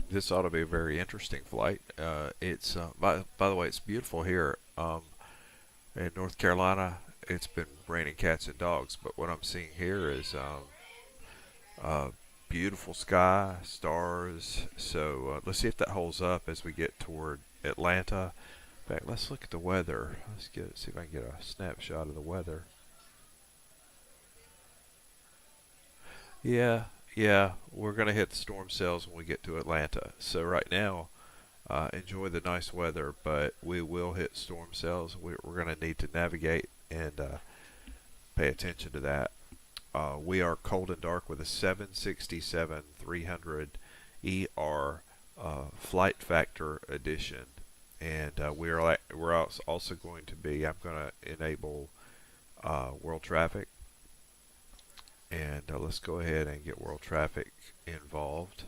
This ought to be a very interesting flight. It's by the way, it's beautiful here in North Carolina. It's been raining cats and dogs, but what I'm seeing here is uh, beautiful sky, stars. So let's see if that holds up as we get toward Atlanta. In fact, let's look at the weather. See if I can get a snapshot of the weather. Yeah, yeah, we're gonna hit the storm cells when we get to Atlanta. So right now, enjoy the nice weather, but we will hit storm cells. We're gonna need to navigate and pay attention to that. We are cold and dark with a 767 300 ER flight factor edition, and we're also going to be. I'm going to enable world traffic, and let's go ahead and get world traffic involved.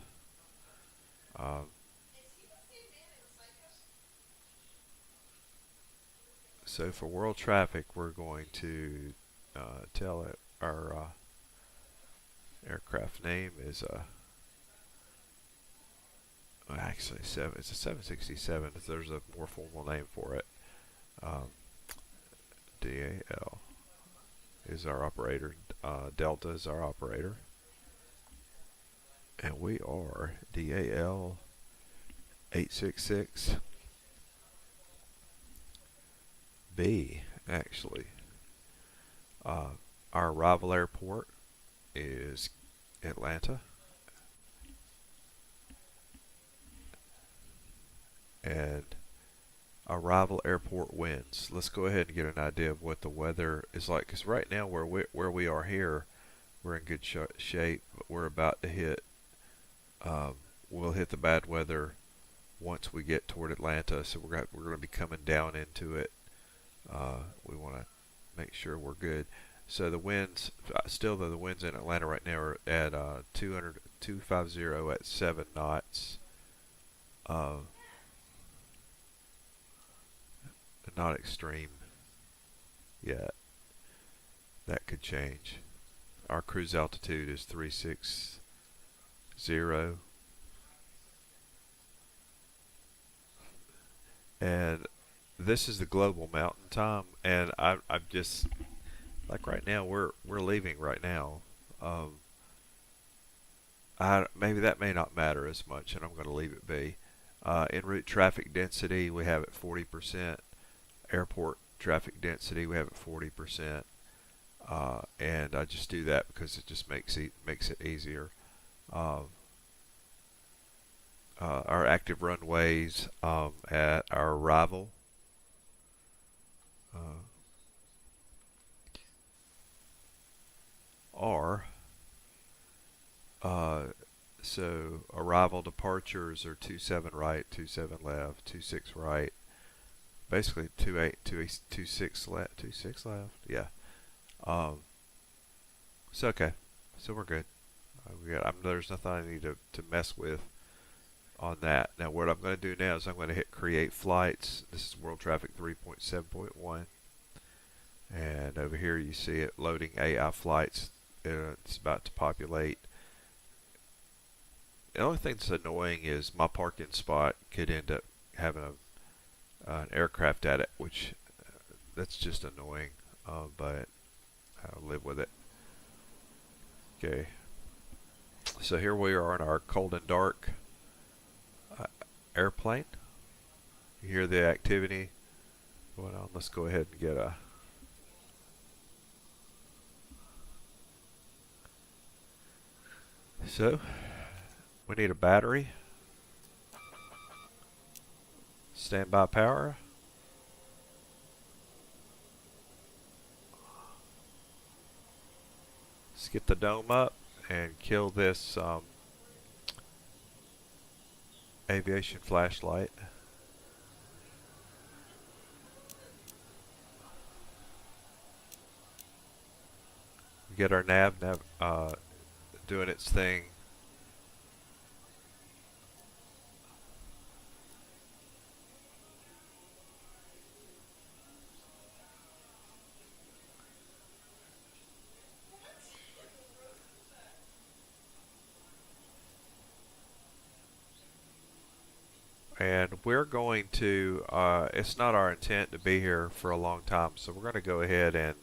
Um, so for world traffic, we're going to tell it our aircraft name is actually seven. It's a 767. If there's a more formal name for it, um, DAL is our operator. Delta is our operator, and we are DAL 866B. Actually, our arrival airport is Atlanta, and arrival airport winds. Let's go ahead and get an idea of what the weather is like. Because right now, where we are here, we're in good shape. But we're about to hit. Um, we'll hit the bad weather once we get toward Atlanta. So we're going to be coming down into it. We want to make sure we're good. So the winds, still though, the winds in Atlanta right now are at 250 at 7 knots. Uh, not extreme yet. That could change. Our cruise altitude is 360. And this is the global mountain time. And I'm just, like right now, we're leaving right now. Um, maybe that may not matter as much, and I'm going to leave it be. En route traffic density, we have it 40%. Airport traffic density, we have it 40%. And I just do that because it just makes it easier. Um, our active runways at our arrival uh, are so arrival departures are 27 right, 27 left, 26 right, basically 28, 26 left, 26 left. Yeah. Um, so okay, so we're good. There's nothing I need to mess with on that. Now what I'm going to do now is I'm going to hit create flights. This is world traffic 3.7.1, and over here you see it loading AI flights. It's about to populate. The only thing that's annoying is my parking spot could end up having an aircraft at it, which that's just annoying, but I'll live with it. Okay, so here we are in our cold and dark airplane. You hear the activity going on. Let's go ahead and get a so we need a battery, standby power, let's get the dome up and kill this aviation flashlight. We get our nav doing its thing. And we're going to, it's not our intent to be here for a long time, so we're going to go ahead and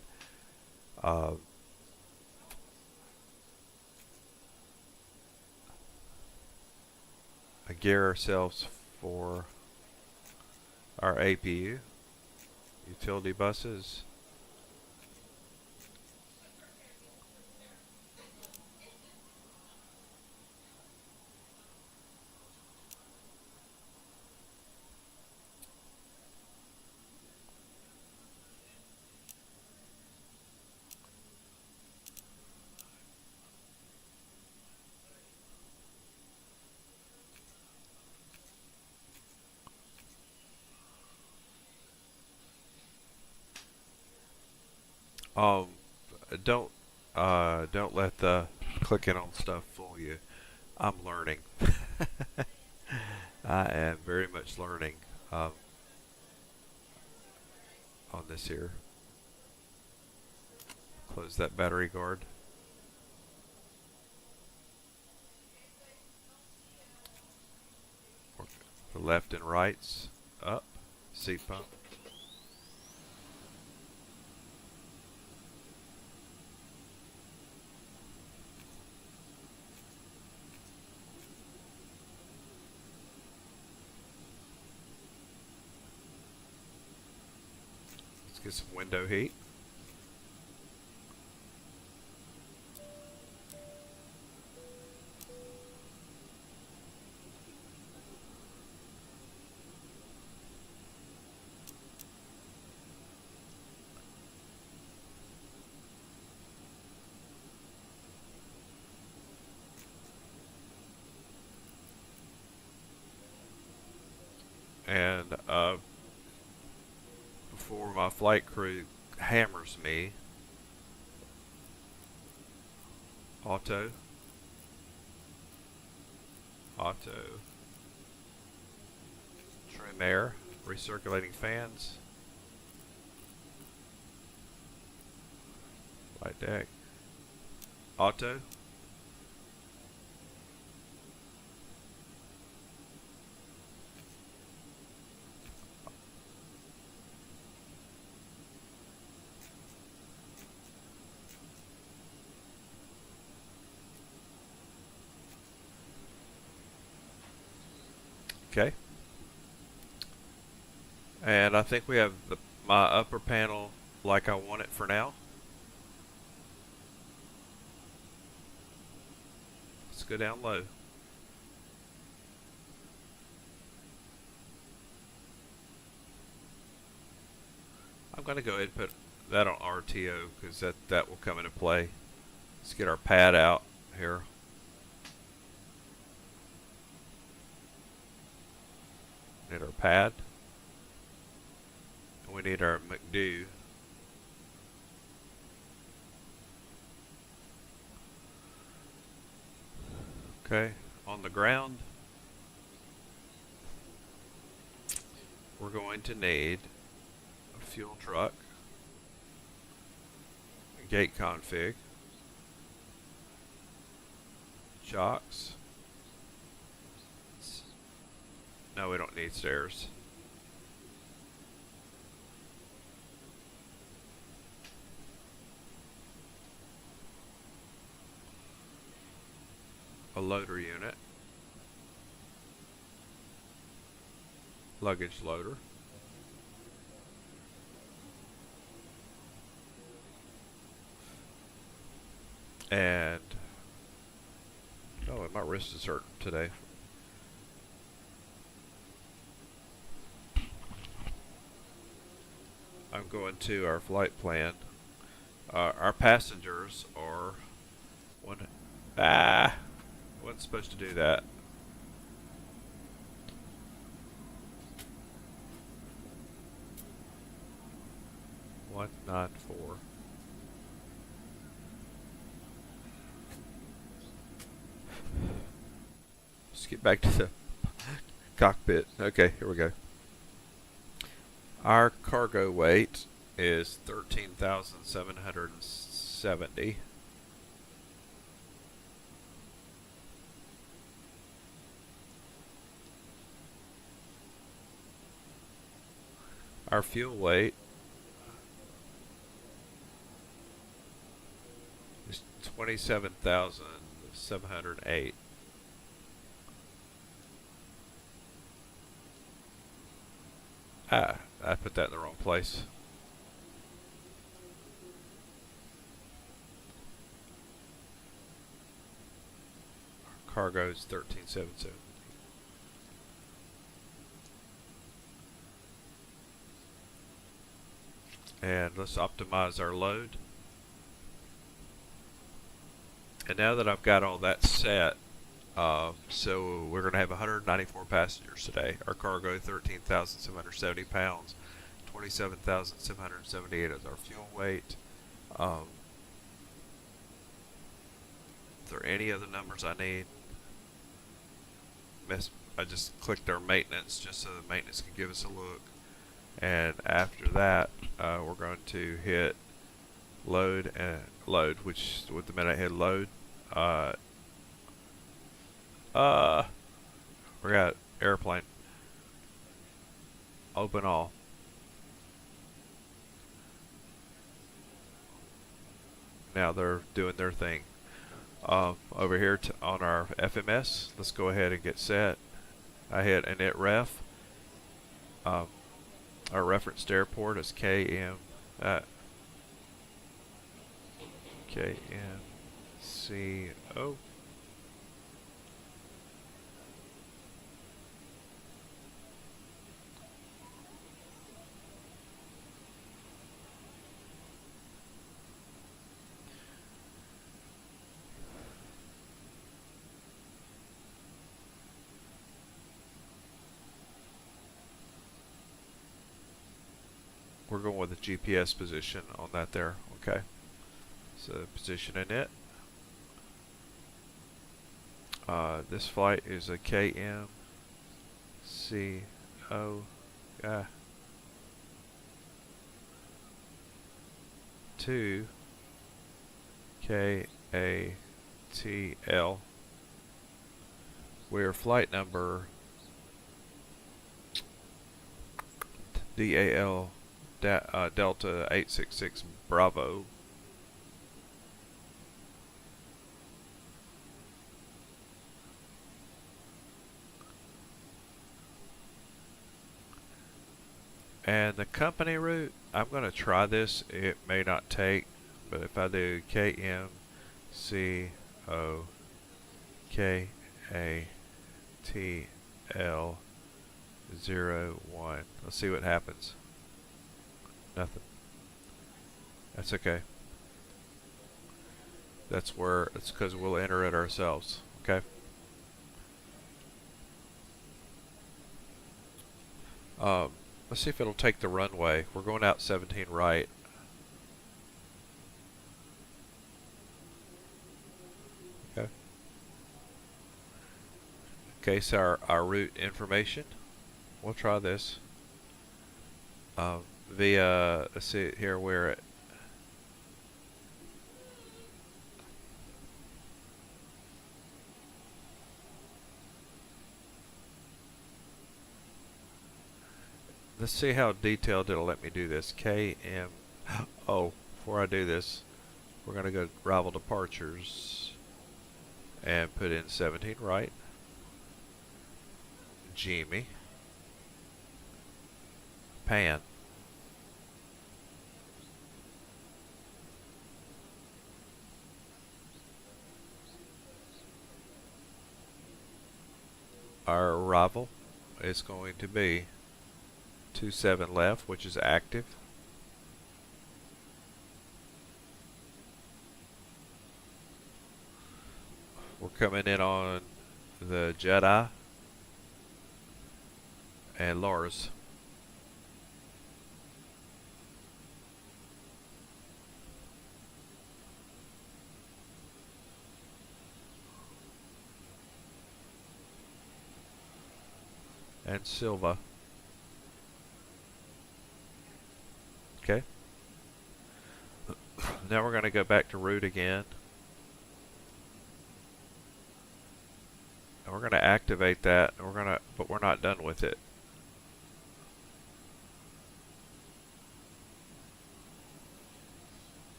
uh, gear ourselves for our APU, utility buses. Um, don't let the clicking on stuff fool you. I'm learning. I am very much learning um, on this here. Close that battery guard. The left and rights up. Seat pump. Let's get some window heat. And before my flight crew hammers me, auto, trim air, recirculating fans, flight deck, auto, okay. And I think we have my upper panel like I want it for now. Let's go down low. I'm going to go ahead and put that on RTO because that will come into play. Let's get our pad out here. Need our pad. And we need our McDo. Okay, on the ground, we're going to need a fuel truck, a gate config, shocks. No, we don't need stairs. A loader unit, luggage loader, and oh, my wrist is hurting today. I'm going to our flight plan. Our passengers are one. Wasn't supposed to do that. One nine four. Let's get back to the cockpit. Okay, here we go. Our cargo weight is 13,770. Our fuel weight is 27,708. Ah, I put that in the wrong place. Cargo is 13,770. And let's optimize our load. And now that I've got all that set, so we're going to have 194 passengers today. Our cargo 13,770 pounds, 27,778 is our fuel weight. Is there any other numbers I need? I just clicked our maintenance just so the maintenance can give us a look. And after that, we're going to hit load, which with the minute I hit load, we got airplane. Open all. Now they're doing their thing. Over here on our FMS, let's go ahead and get set. I hit init ref. Our referenced airport is KMCO. We're going with the GPS position on that there. Okay. So positioning it. This flight is a KMCO. To KATL. We're flight number DAL Delta 866 Bravo. And the company route, I'm going to try this. It may not take, but if I do KMCO KATL 01, let's see what happens. Nothing. That's okay. It's because we'll enter it ourselves. Okay. Let's see if it'll take the runway. We're going out 17 right. Okay. Okay, so our route information. We'll try this. Via, let's see here where it. Let's see how detailed it'll let me do this. Oh, before I do this, we're going to go arrival departures and put in 17 right. Jimmy. Pan. Our arrival is going to be 27 left, which is active. We're coming in on the Jedi and Lars. And Silva. Okay. Now we're going to go back to route again. And we're going to activate that. And but we're not done with it.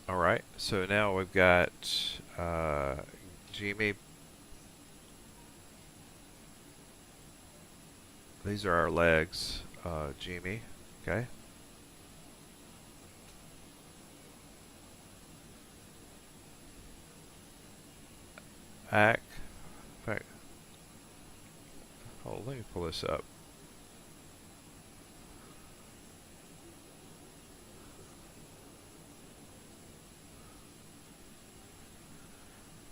Alright, so now we've got Jimmy. These are our legs, Jimmy, okay? Ack. Oh, let me pull this up.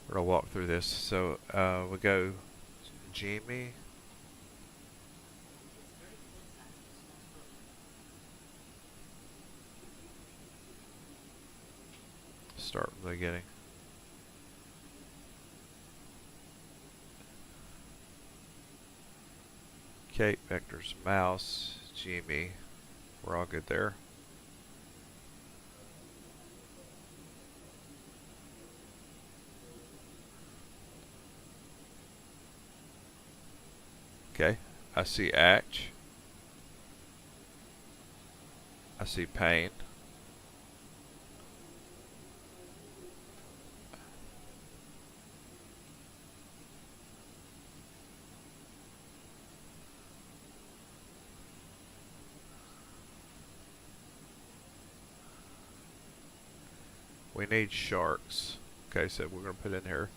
We're going to walk through this. So we go Jimmy. Start from the beginning. Kate, vectors, mouse, Jimmy. We're all good there. Okay, I see Atch. I see pain. We need sharks. Okay, so we're going to put in here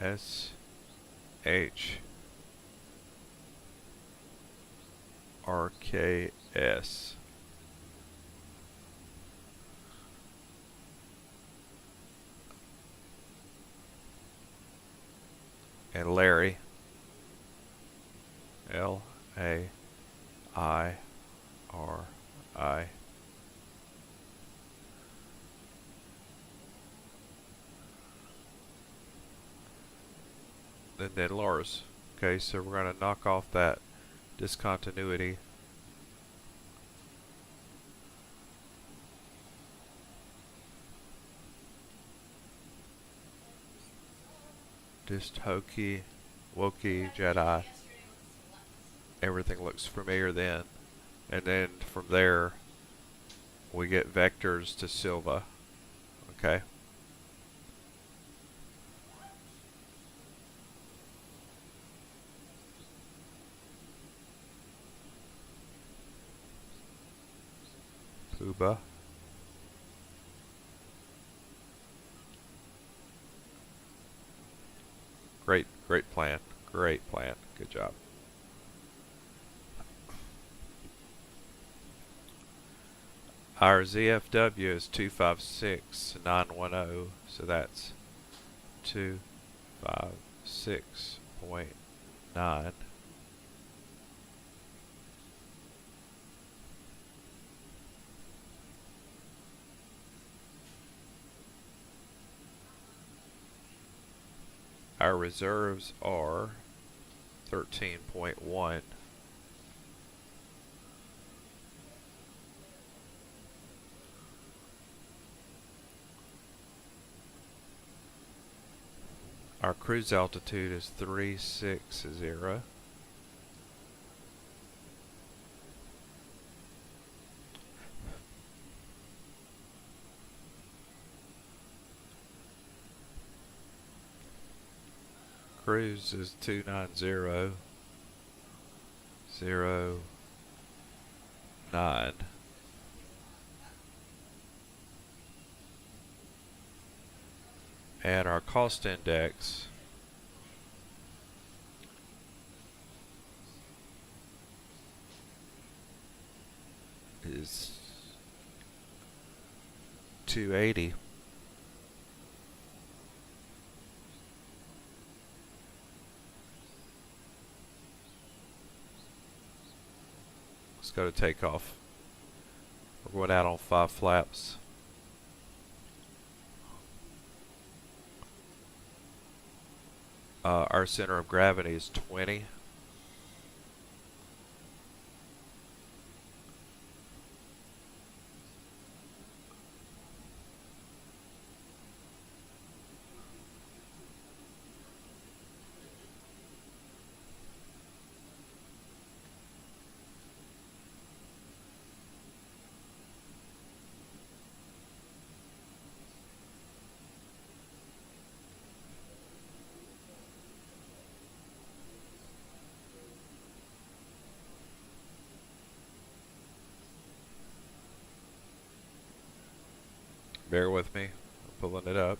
SHRKS. And Larry, L-A-I-R-I. And then Lars. Okay, so we're going to knock off that discontinuity. Hokey, Wokey, Jedi. Everything looks familiar then. And then from there, we get vectors to Silva. Okay. Puba. Great plan. Great plan. Good job. Our ZFW is 256910, so that's 256.9. Our reserves are 13.1. Our cruise altitude is 360. Cruise is 290.09. And our cost index is 280. Let's go to takeoff. We're going out on 5 flaps. Our center of gravity is 20. Bear with me. I'm pulling it up.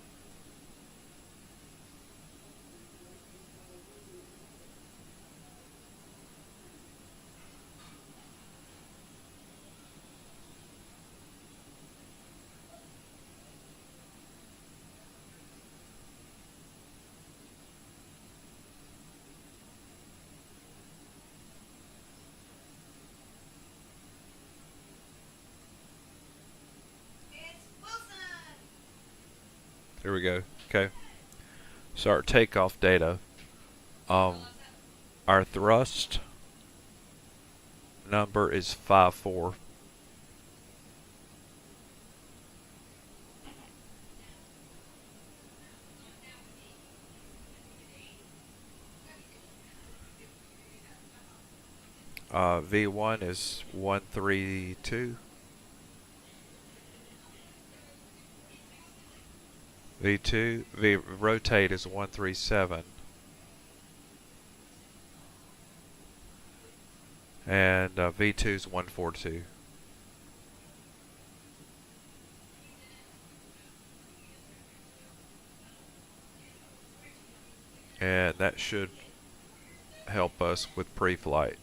Here we go. Okay. So our takeoff data. Our thrust number is 5.4. V1 is 132. V rotate is 137. And V2 is 142. And that should help us with pre-flight.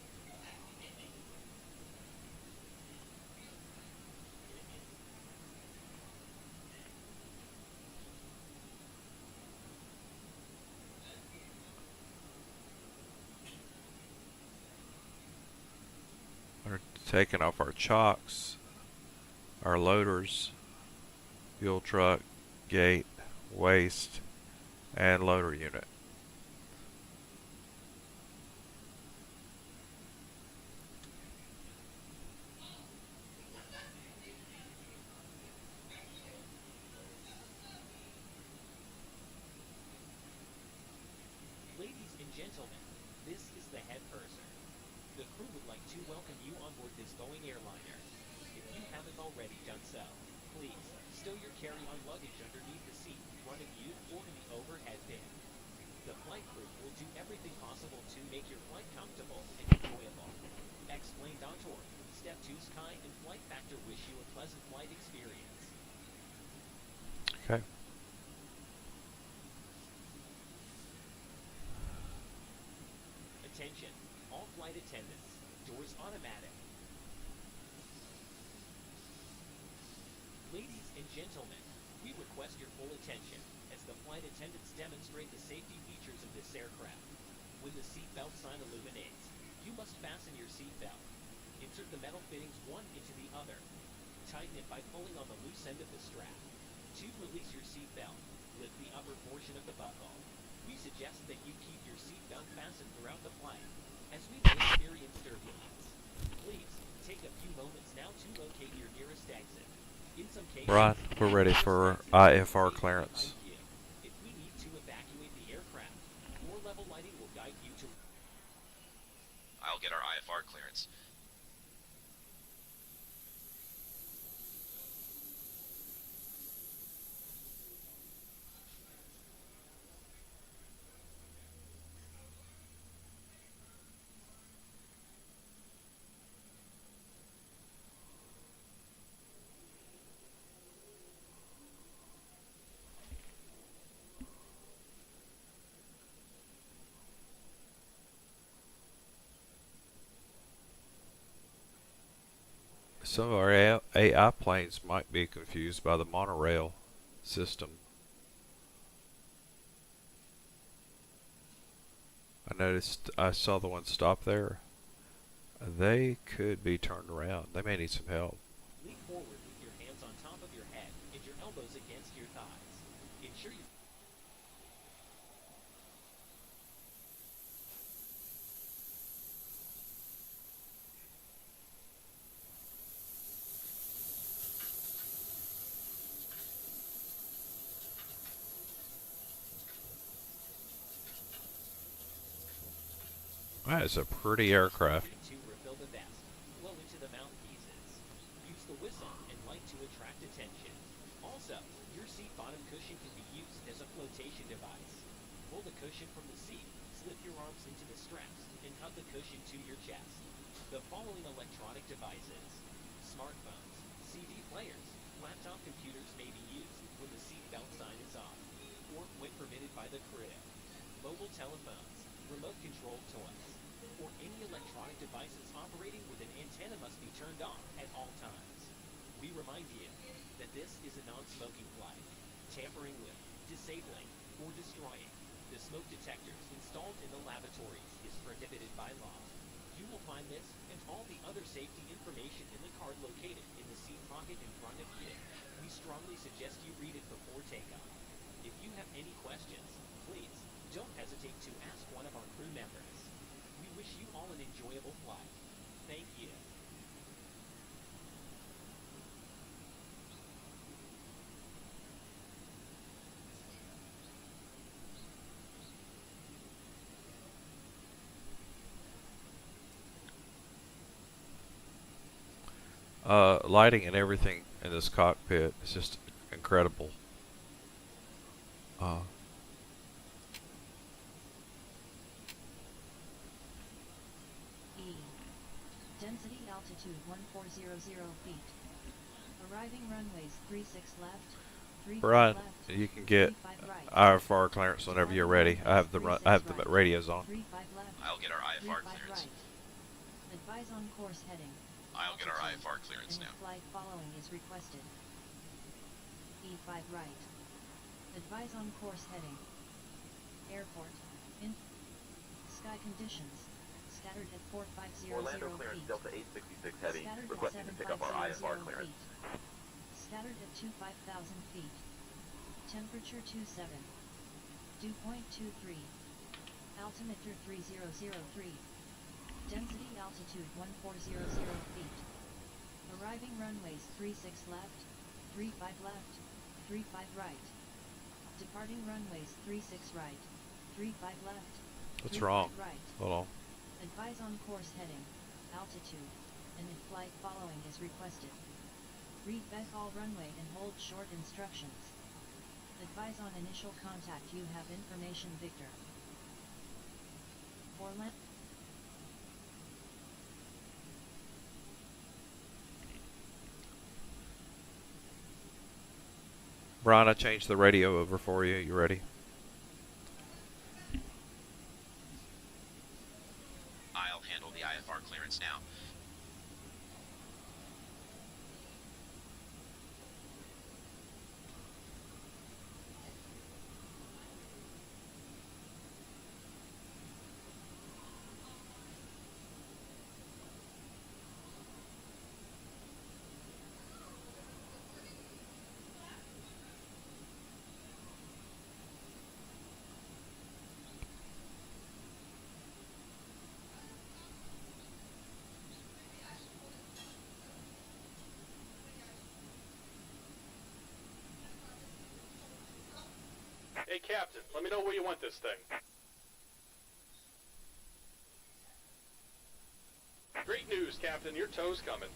We're taking off our chocks, our loaders, fuel truck, gate, waste, and loader unit. Ladies and gentlemen, this is the head purser. The crew would like to welcome you on board this Boeing airliner. If you haven't already done so, please stow your carry-on luggage underneath the seat in front of you or in the overhead bin. The flight crew will do everything possible to make your flight comfortable and enjoyable. Xplane.org, Step 2 Sky and Flight Factor wish you a pleasant flight experience. Okay. Attention, all flight attendants. Doors automatic. Ladies and gentlemen, we request your full attention as the flight attendants demonstrate the safety features of this aircraft. When the seatbelt sign illuminates, you must fasten your seatbelt. Insert the metal fittings one into the other. Tighten it by pulling on the loose end of the strap. To release your seatbelt, lift the upper portion of the buckle. We suggest that you keep your seatbelt fastened throughout the flight, as we may experience turbulence. Please take a few moments now to locate your nearest exit. In some cases, Right, we're ready for IFR clearance. if we need to evacuate the aircraft, floor level lighting will guide you to. I'll get our IFR clearance. Some of our AI planes might be confused by the monorail system. I saw the one stop there. They could be turned around. They may need some help. Lean forward with your hands on top of your head and your elbows against your thighs. Ensure you. That is a pretty aircraft. To refill the vest, blow into the mouthpieces. Use the whistle and light to attract attention. Also, your seat bottom cushion can be used as a flotation device. Pull the cushion from the seat, slip your arms into the straps, and hug the cushion to your chest. The following electronic devices: smartphones, CD players, laptop computers may be used. mobile telephones, remote control toys, or any electronic devices operating with an antenna must be turned off at all times. We remind you that this is a non-smoking flight. Tampering with, disabling, or destroying the smoke detectors installed in the lavatories is prohibited by law. You will find this and all the other safety information in the card located in the seat pocket in front of you. We strongly suggest you read it before takeoff. If you have any questions, please don't hesitate to ask one of our crew members. We wish you all an enjoyable flight. Thank you. Lighting and everything in this cockpit is just incredible. Density altitude 1400 feet. Arriving runways 36 left, 35 Brian, left, you can get 35 right, IFR clearance whenever you're ready. I have the radios on. 35 left, I'll get our IFR 35 clearance. right. Advise on course heading. I'll get our Altitude, IFR clearance and now. flight following is requested. E5 right. Advise on course heading. Airport. In. Sky conditions. Scattered at 4500 Orlando clearance feet. Delta 866 Heavy, Scattered requesting at to pick up our 7500 IFR clearance. feet. Scattered at 25,000 feet. Temperature 27. Dew point 23. Altimeter 3003. Density altitude 1400 feet. Arriving runways 36 left, 35 left, 35 right. Departing runways 36 right, 35 left. What's 35 wrong? Right. Hold on. Advise on course heading, altitude, and if flight following is requested. Read back all runway and hold short instructions. Advise on initial contact. You have information Victor. Orlando. Brian, I changed the radio over for you. You ready? I'll handle the IFR clearance now. Hey, Captain, let me know where you want this thing. Great news, Captain. Your tow's coming.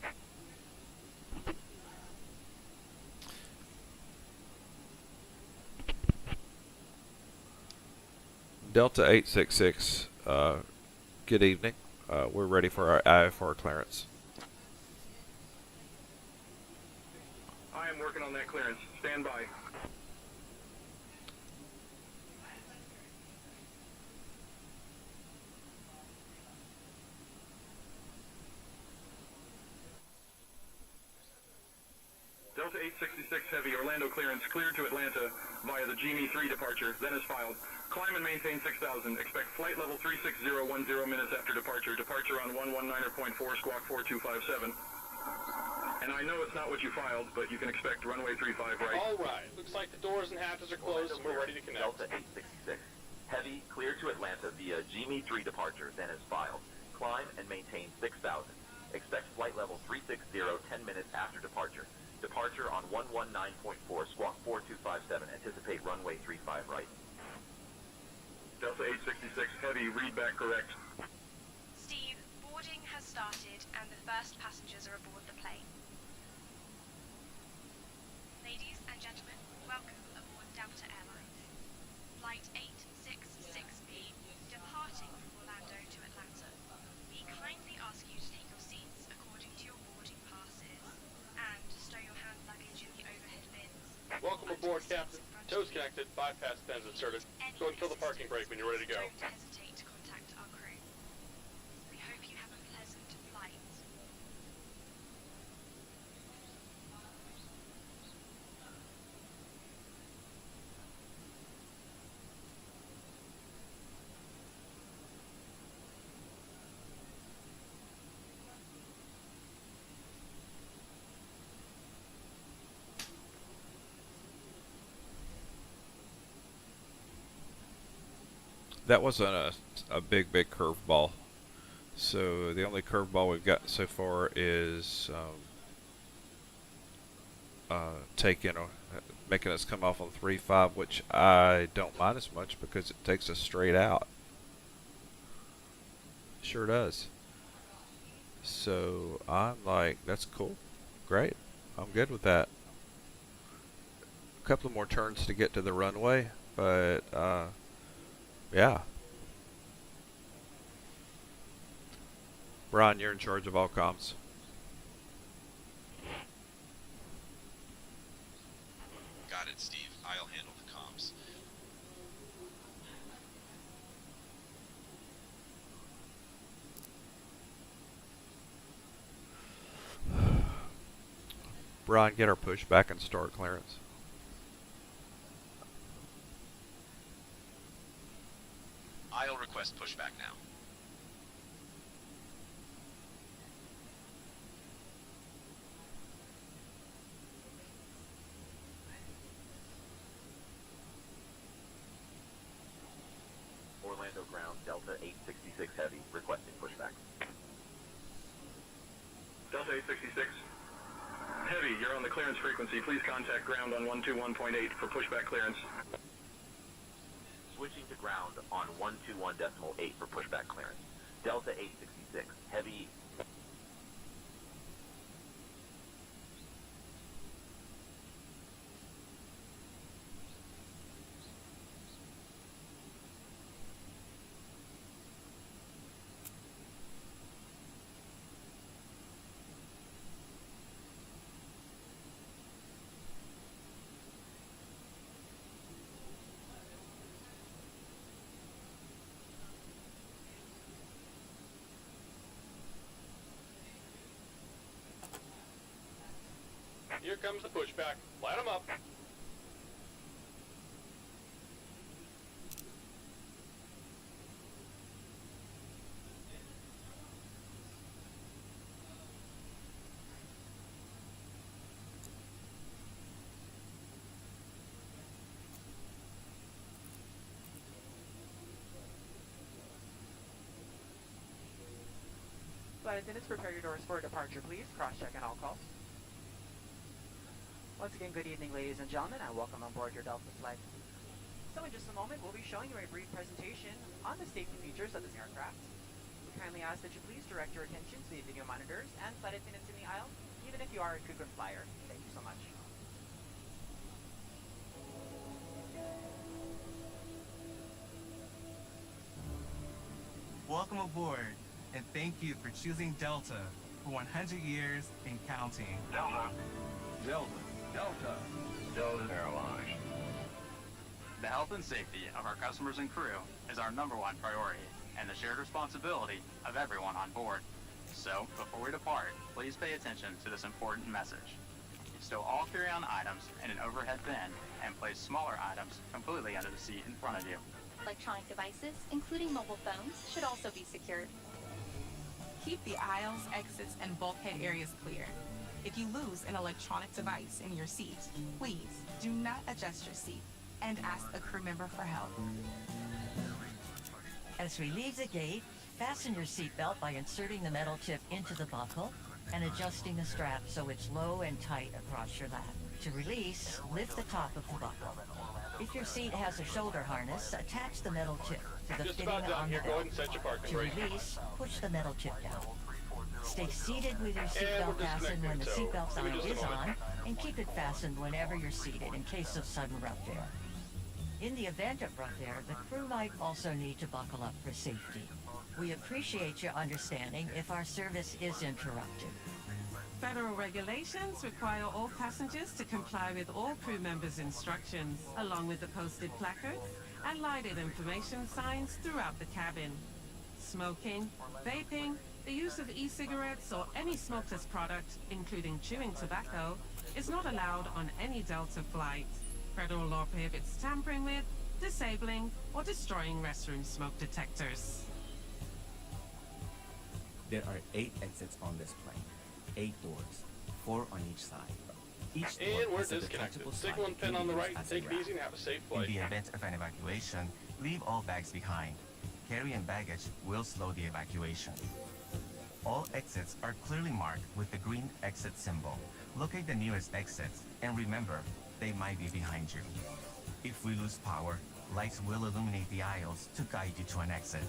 Delta 866, good evening. We're ready for our IFR clearance. I am working on that clearance. Stand by. Delta 866 Heavy, Orlando clearance, cleared to Atlanta via the GME 3 departure, then is filed. Climb and maintain 6,000. Expect flight level 36010 minutes after departure. Departure on 119.4 squawk 4257. And I know it's not what you filed, but you can expect runway 35 right. All right. Looks like the doors and hatches are closed and we're ready to connect. Delta 866 Heavy, cleared to Atlanta via GME 3 departure, then is filed. Climb and maintain 6,000. Expect flight level 360 10 minutes after departure. Departure on 119.4 squawk 4257. Anticipate runway 35 right. Delta 866 Heavy, read back correct. Steve, boarding has started and the first passengers are aboard the plane. Ladies and gentlemen, welcome aboard Delta Airlines. Flight 866B, departing from Orlando to Atlanta. We kindly ask you to take your seats according to your boarding passes and stow your hand luggage in the overhead bins. Welcome aboard, Captain. Toes connected, bypass pens inserted. Go and fill the parking brake when you're ready to go. Don't hesitate to contact our crew. We hope you have a pleasant flight. That wasn't a big curveball. So the only curveball we've got so far is making us come off on 3-5, which I don't mind as much because it takes us straight out. Sure does. So I'm like, that's cool, great. I'm good with that. A couple more turns to get to the runway, but yeah. Brian, you're in charge of all comms. Got it, Steve. I'll handle the comms. Brian, get our pushback and start clearance. I'll request pushback now. Orlando ground, Delta 866 Heavy, requesting pushback. Delta 866. Heavy, you're on the clearance frequency. Please contact ground on 121.8 for pushback clearance. Switching to ground on 121.8 for pushback clearance. Delta 866 Heavy. Here comes the pushback. Light 'em up. Flight attendants, prepare your doors for departure, please. Cross-check on all calls. Once again, good evening, ladies and gentlemen, and welcome on board your Delta flight. So in just a moment, we'll be showing you a brief presentation on the safety features of this aircraft. We kindly ask that you please direct your attention to the video monitors and flight attendants in the aisle, even if you are a frequent flyer. Thank you so much. Welcome aboard, and thank you for choosing Delta for 100 years and counting. Delta. Airlines. The health and safety of our customers and crew is our #1 priority and the shared responsibility of everyone on board. So, before we depart, please pay attention to this important message. Stow all carry-on items in an overhead bin and place smaller items completely under the seat in front of you. Electronic devices, including mobile phones, should also be secured. Keep the aisles, exits, and bulkhead areas clear. If you lose an electronic device in your seat, please do not adjust your seat and ask a crew member for help. As we leave the gate, fasten your seatbelt by inserting the metal tip into the buckle and adjusting the strap so it's low and tight across your lap. To release, lift the top of the buckle. If your seat has a shoulder harness, attach the metal tip to the fitting on the belt. To release, push the metal tip down. Stay seated with your seatbelt fastened when the seatbelt sign is on, and keep it fastened whenever you're seated in case of sudden rough air. In the event of rough air, the crew might also need to buckle up for safety. We appreciate your understanding if our service is interrupted. Federal regulations require all passengers to comply with all crew members' instructions, along with the posted placards and lighted information signs throughout the cabin. Smoking, vaping, the use of e-cigarettes or any smokeless product, including chewing tobacco, is not allowed on any Delta flight. Federal law prohibits tampering with, disabling, or destroying restroom smoke detectors. There are 8 exits on this plane, 8 doors, 4 on each side. Each door And we're has a disconnected. detachable Stick slide one pin that on the can be right, used as a take it rack. easy and have a safe flight. In the event of an evacuation, leave all bags behind. Carry-in baggage will slow the evacuation. All exits are clearly marked with the green exit symbol. Locate the nearest exits and remember, they might be behind you. If we lose power, lights will illuminate the aisles to guide you to an exit.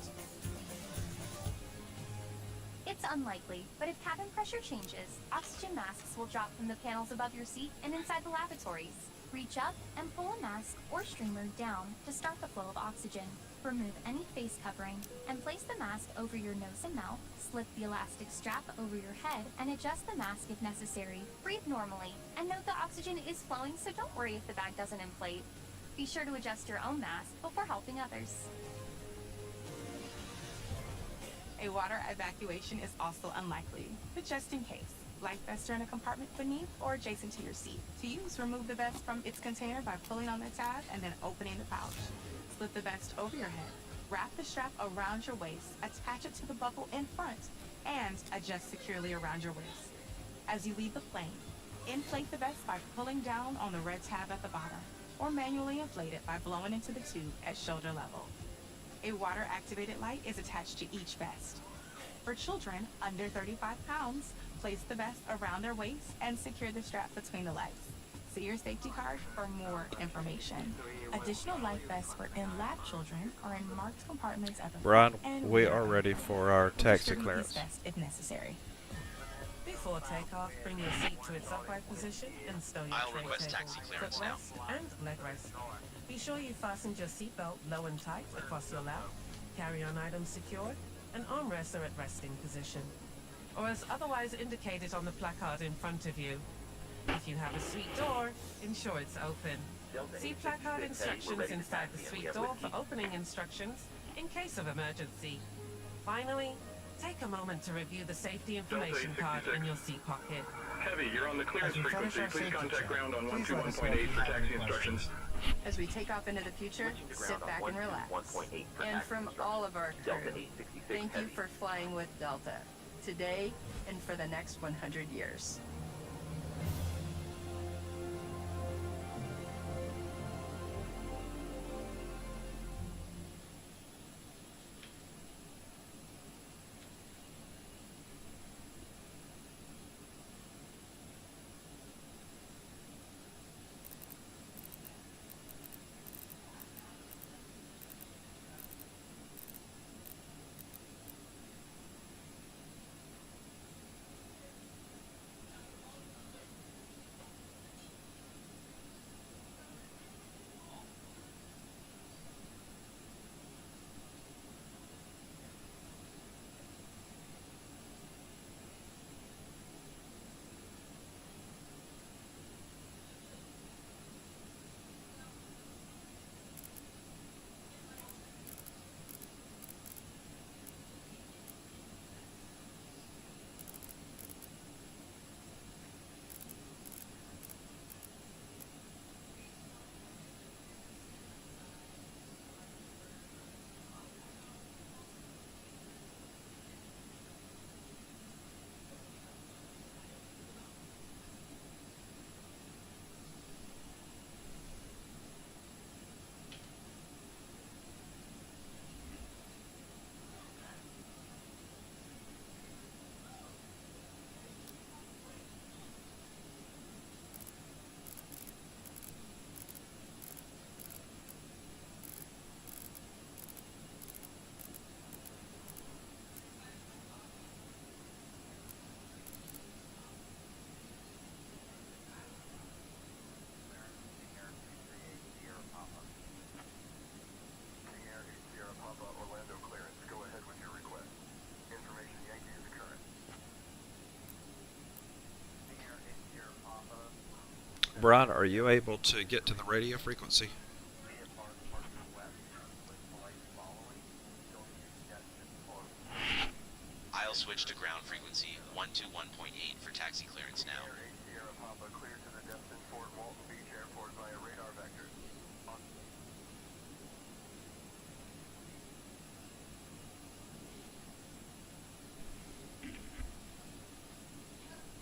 It's unlikely, but if cabin pressure changes, oxygen masks will drop from the panels above your seat and inside the lavatories. Reach up and pull a mask or streamer down to start the flow of oxygen. Remove any face covering and place the mask over your nose and mouth. Slip the elastic strap over your head and adjust the mask if necessary. Breathe normally and note the oxygen is flowing, so don't worry if the bag doesn't inflate. Be sure to adjust your own mask before helping others. A water evacuation is also unlikely, but just in case. Life vests are in a compartment beneath or adjacent to your seat. To use, remove the vest from its container by pulling on the tab and then opening the pouch. Slip the vest over your head. Wrap the strap around your waist, attach it to the buckle in front, and adjust securely around your waist. As you leave the plane, inflate the vest by pulling down on the red tab at the bottom, or manually inflate it by blowing into the tube at shoulder level. A water-activated light is attached to each vest. For children under 35 pounds, place the vest around their waist and secure the strap between the legs. See your safety card for more information. Additional life vests for in-lab children are in marked compartments at the Brian, front and we rear are of the ready plane. for our taxi Distribute clearance. these vests if necessary. Before takeoff, bring your seat to its upright position and stow your I'll tray request table, taxi clearance now. footrest, and leg rest. Be sure you fastened your seatbelt low and tight across your lap, carry-on items secured, and armrests are at resting position, or as otherwise indicated on the placard in front of you. If you have a suite door, ensure it's open. See placard instructions inside the suite door for opening instructions in case of emergency. Finally, take a moment to review the safety information card in your seat pocket. Heavy, you're on the clearance As we finish frequency. our Please safety contact check, ground on please let us know 121.8 if you for have taxi any instructions. As we take off into the future, sit back and relax. And from all of our crew, thank you for flying with Delta, today and for the next 100 years. Brian, are you able to get to the radio frequency? I'll switch to ground frequency 121.8 for taxi clearance now.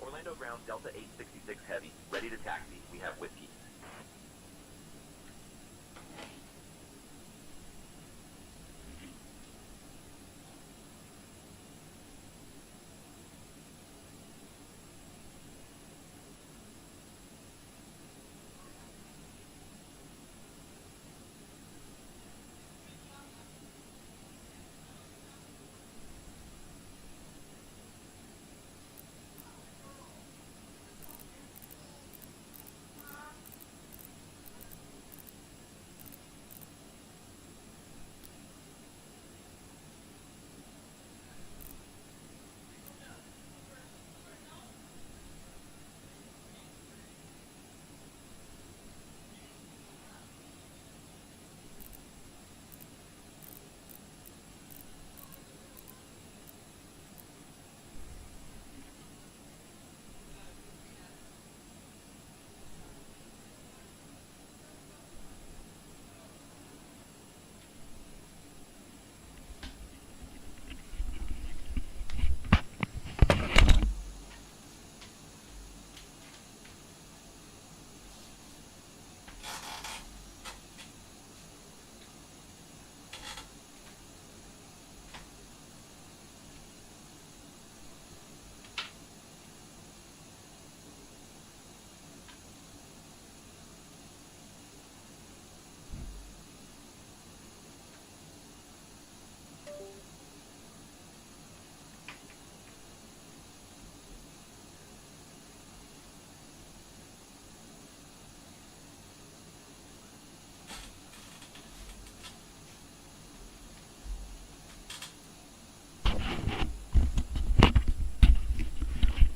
Orlando ground Delta 866 Heavy, ready to taxi. We have whiskey.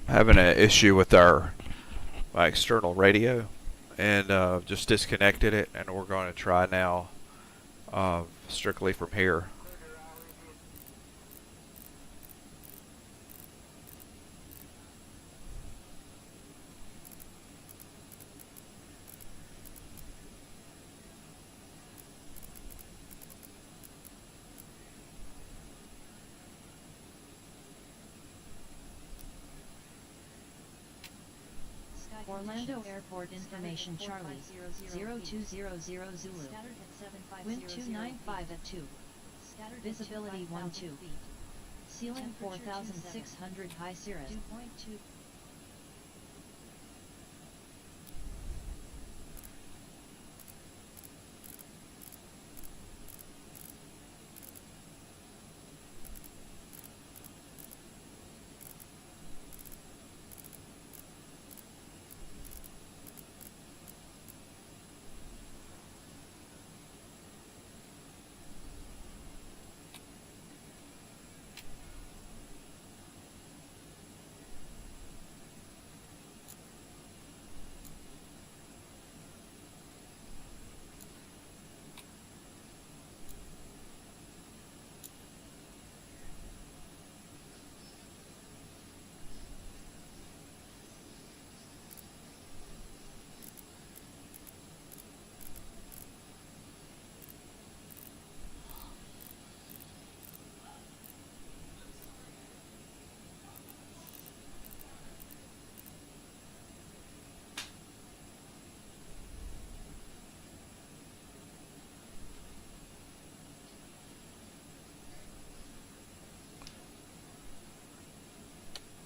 Having an issue with my external radio, and just disconnected it, and we're going to try now strictly from here. Orlando Airport Information Charlie 0200 Zulu. Wind 295 at 2. Visibility 12. Ceiling 4600 high cirrus.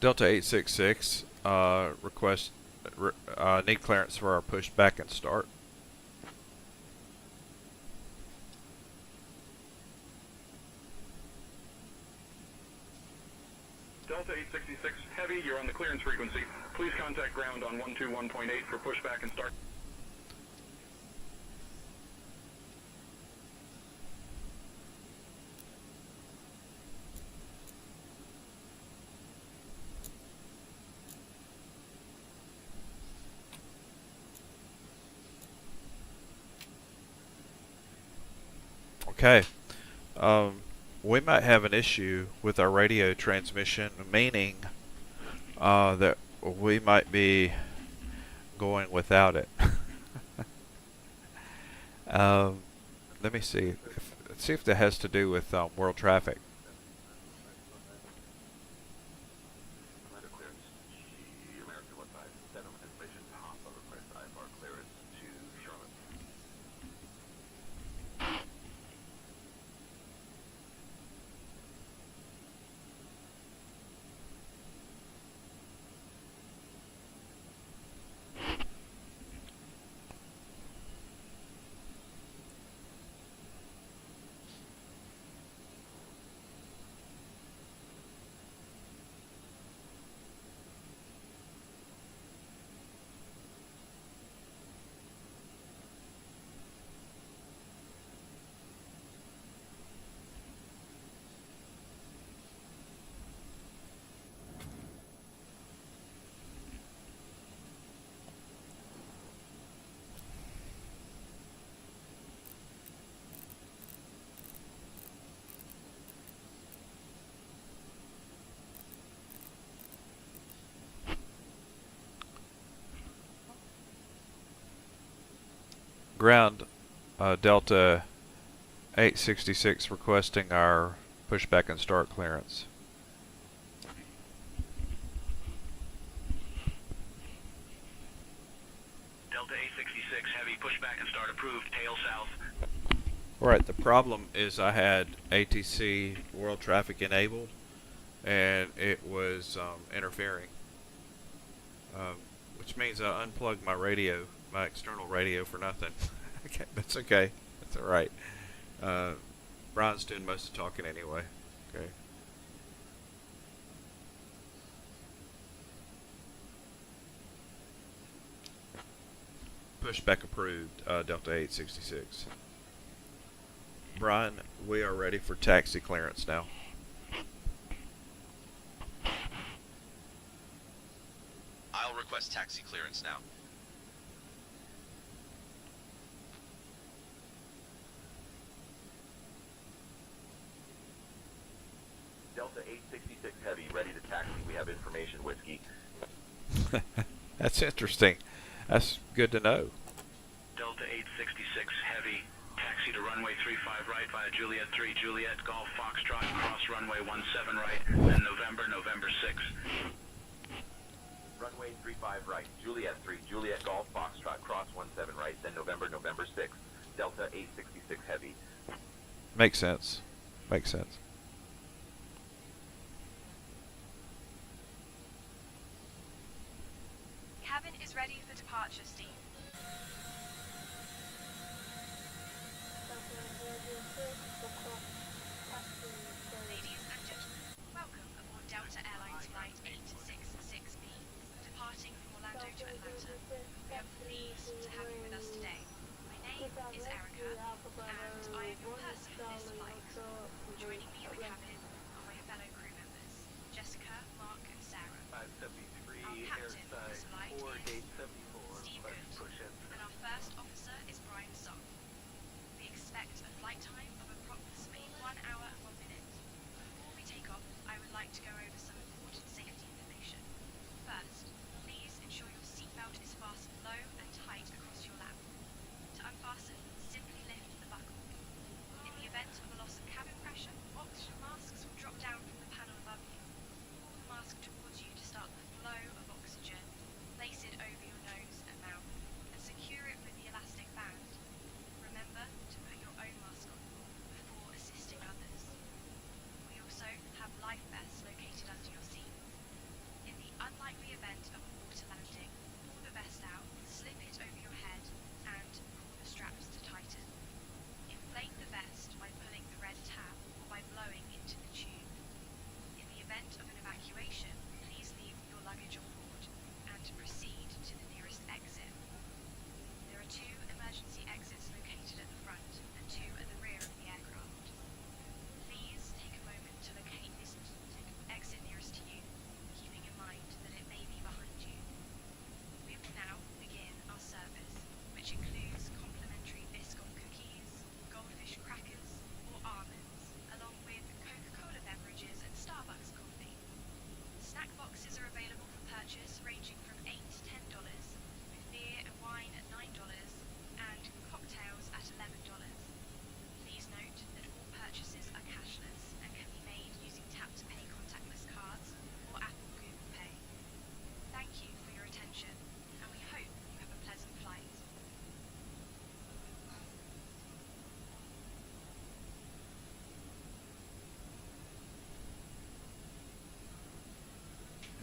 Delta 866 need clearance for our pushback and start. Delta 866 Heavy, you're on the clearance frequency. Please contact ground on 121.8 for pushback and start. Okay. We might have an issue with our radio transmission, meaning that we might be going without it. Let me see. Let's see if that has to do with world traffic. Ground, Delta 866 requesting our pushback and start clearance. Delta 866 heavy, pushback and start approved, tail south. Alright, the problem is I had ATC world traffic enabled and it was interfering, which means I unplugged my radio, my external radio, for nothing. Okay, that's okay. That's alright. Brian's doing most of the talking anyway. Okay. Pushback approved, Delta 866. Brian, we are ready for taxi clearance now. I'll request taxi clearance now. Delta 866 heavy, ready to taxi. We have information, whiskey. That's interesting. That's good to know. Delta 866 heavy, taxi to runway 35 right via Juliet 3, Juliet, Golf, Foxtrot, cross runway 17 right, then November 6. Runway 35 right, Juliet 3, Juliet, Golf, Foxtrot, cross 17 right, then November 6. Delta 866 heavy. Makes sense. Makes sense. Cabin is ready for departure, Steve. Ladies and gentlemen, welcome aboard Delta Airlines Flight 866B, departing from Orlando to Atlanta. We are pleased to have you with us today. My name is Erica, and I am your person for this flight. Joining me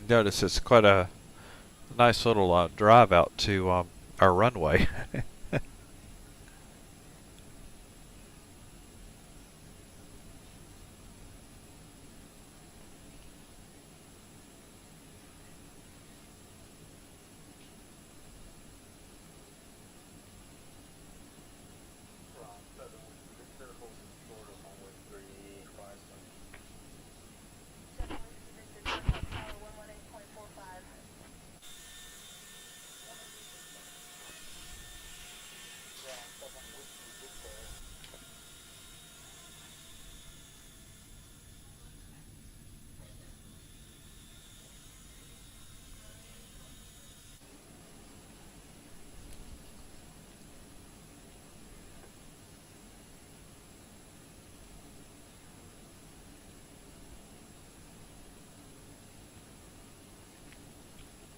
Notice it's quite a nice little drive out to our runway.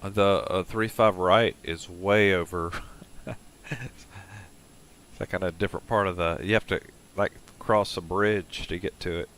The 35 right is way over. It's like on a different part of the. You have to like cross a bridge to get to it.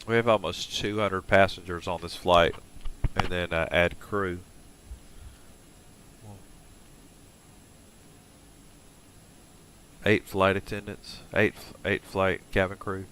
We have almost 200 passengers on this flight, and then add crew. 8 flight attendants, 8 flight cabin crew.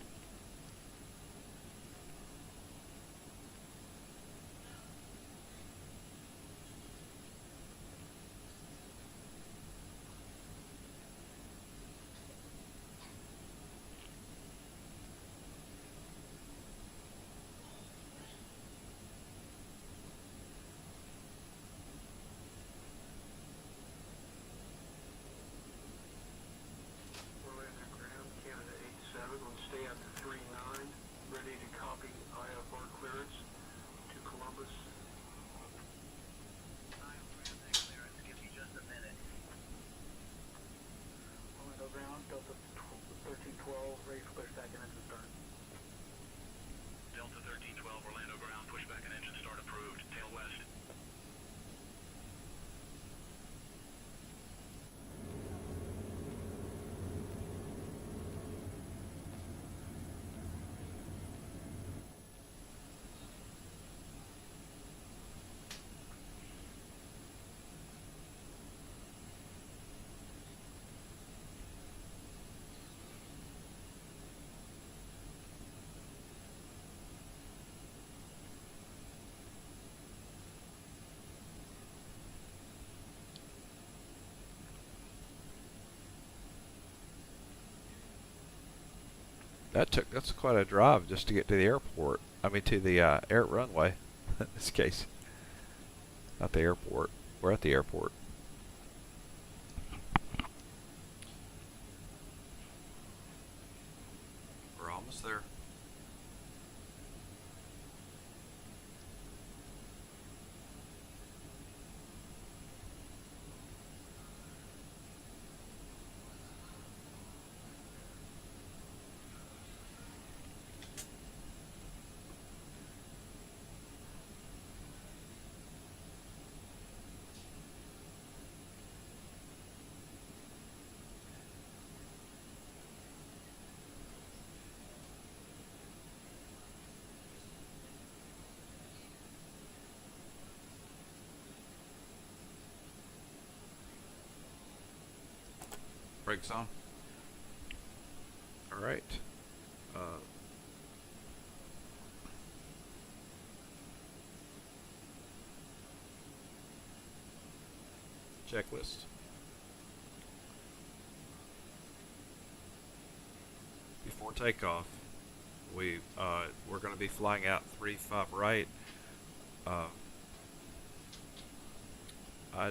Delta 1312, Orlando ground, pushback and engine start approved. Tail west. That's quite a drive just to get to the airport. I mean to the air runway. In this case, not the airport. We're at the airport. We're almost there. Brakes on. All right. Checklist. Before takeoff, we're going to be flying out 35 right. I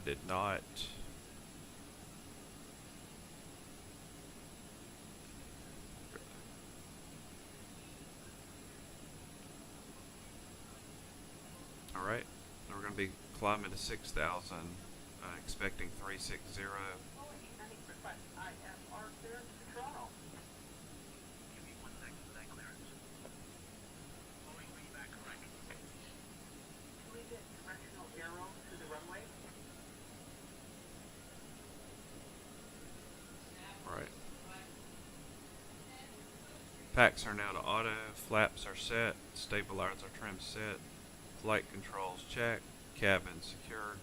did not. All right, we're going to be climbing to 6,000, expecting 360. Packs are now to auto, flaps are set, stabilizers are trim set, flight controls checked, cabin secured.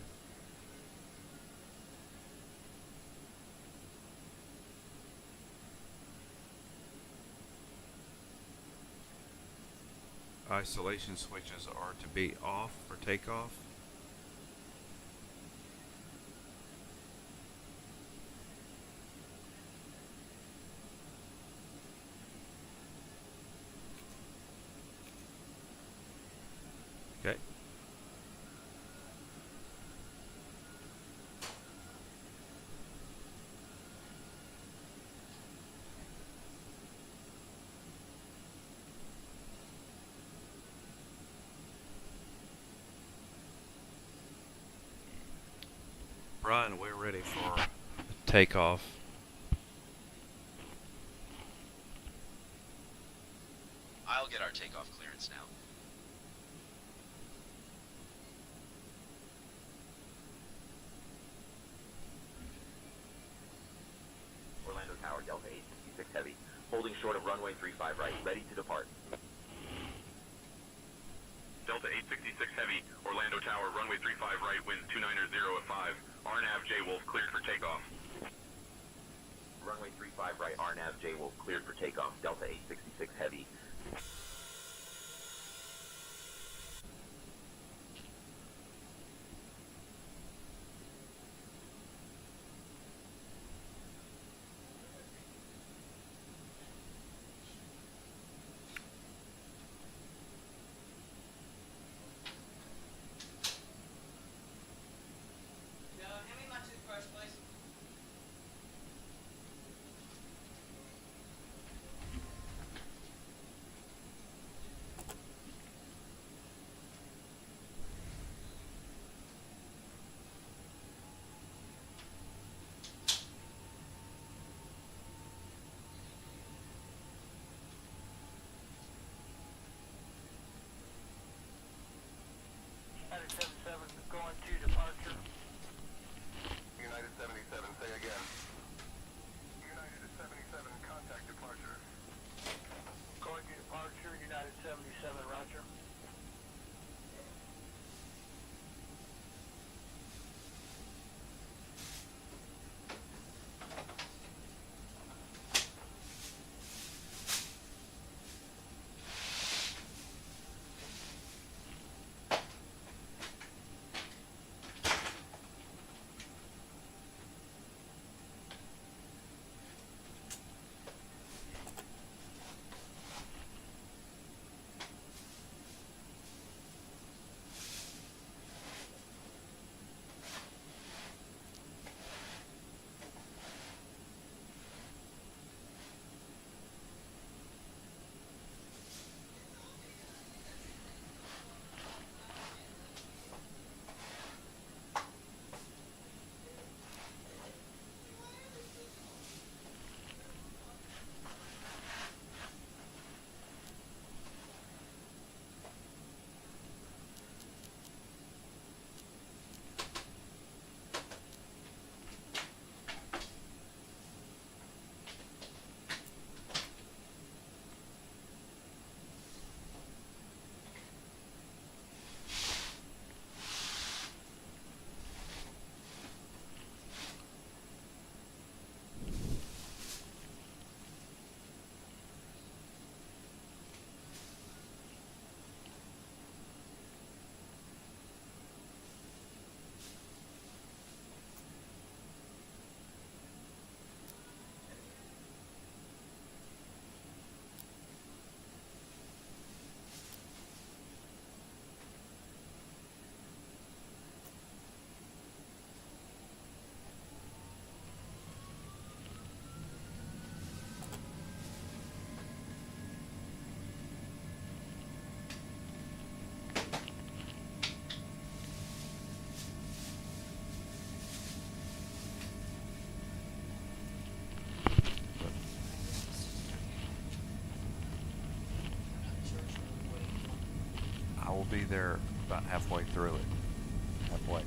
Isolation switches are to be off for takeoff. Okay. Brian, we're ready for takeoff. I'll get our takeoff clearance now. Orlando Tower, Delta 866 Heavy, holding short of runway 35 right, ready to depart. Delta 866 Heavy, Orlando Tower, runway 35 right, wind 290 at 5. RNAV J Wolf cleared for takeoff. Runway 35 right, RNAV J Wolf cleared for takeoff. Delta 866 Heavy. be there about halfway through it. Halfway.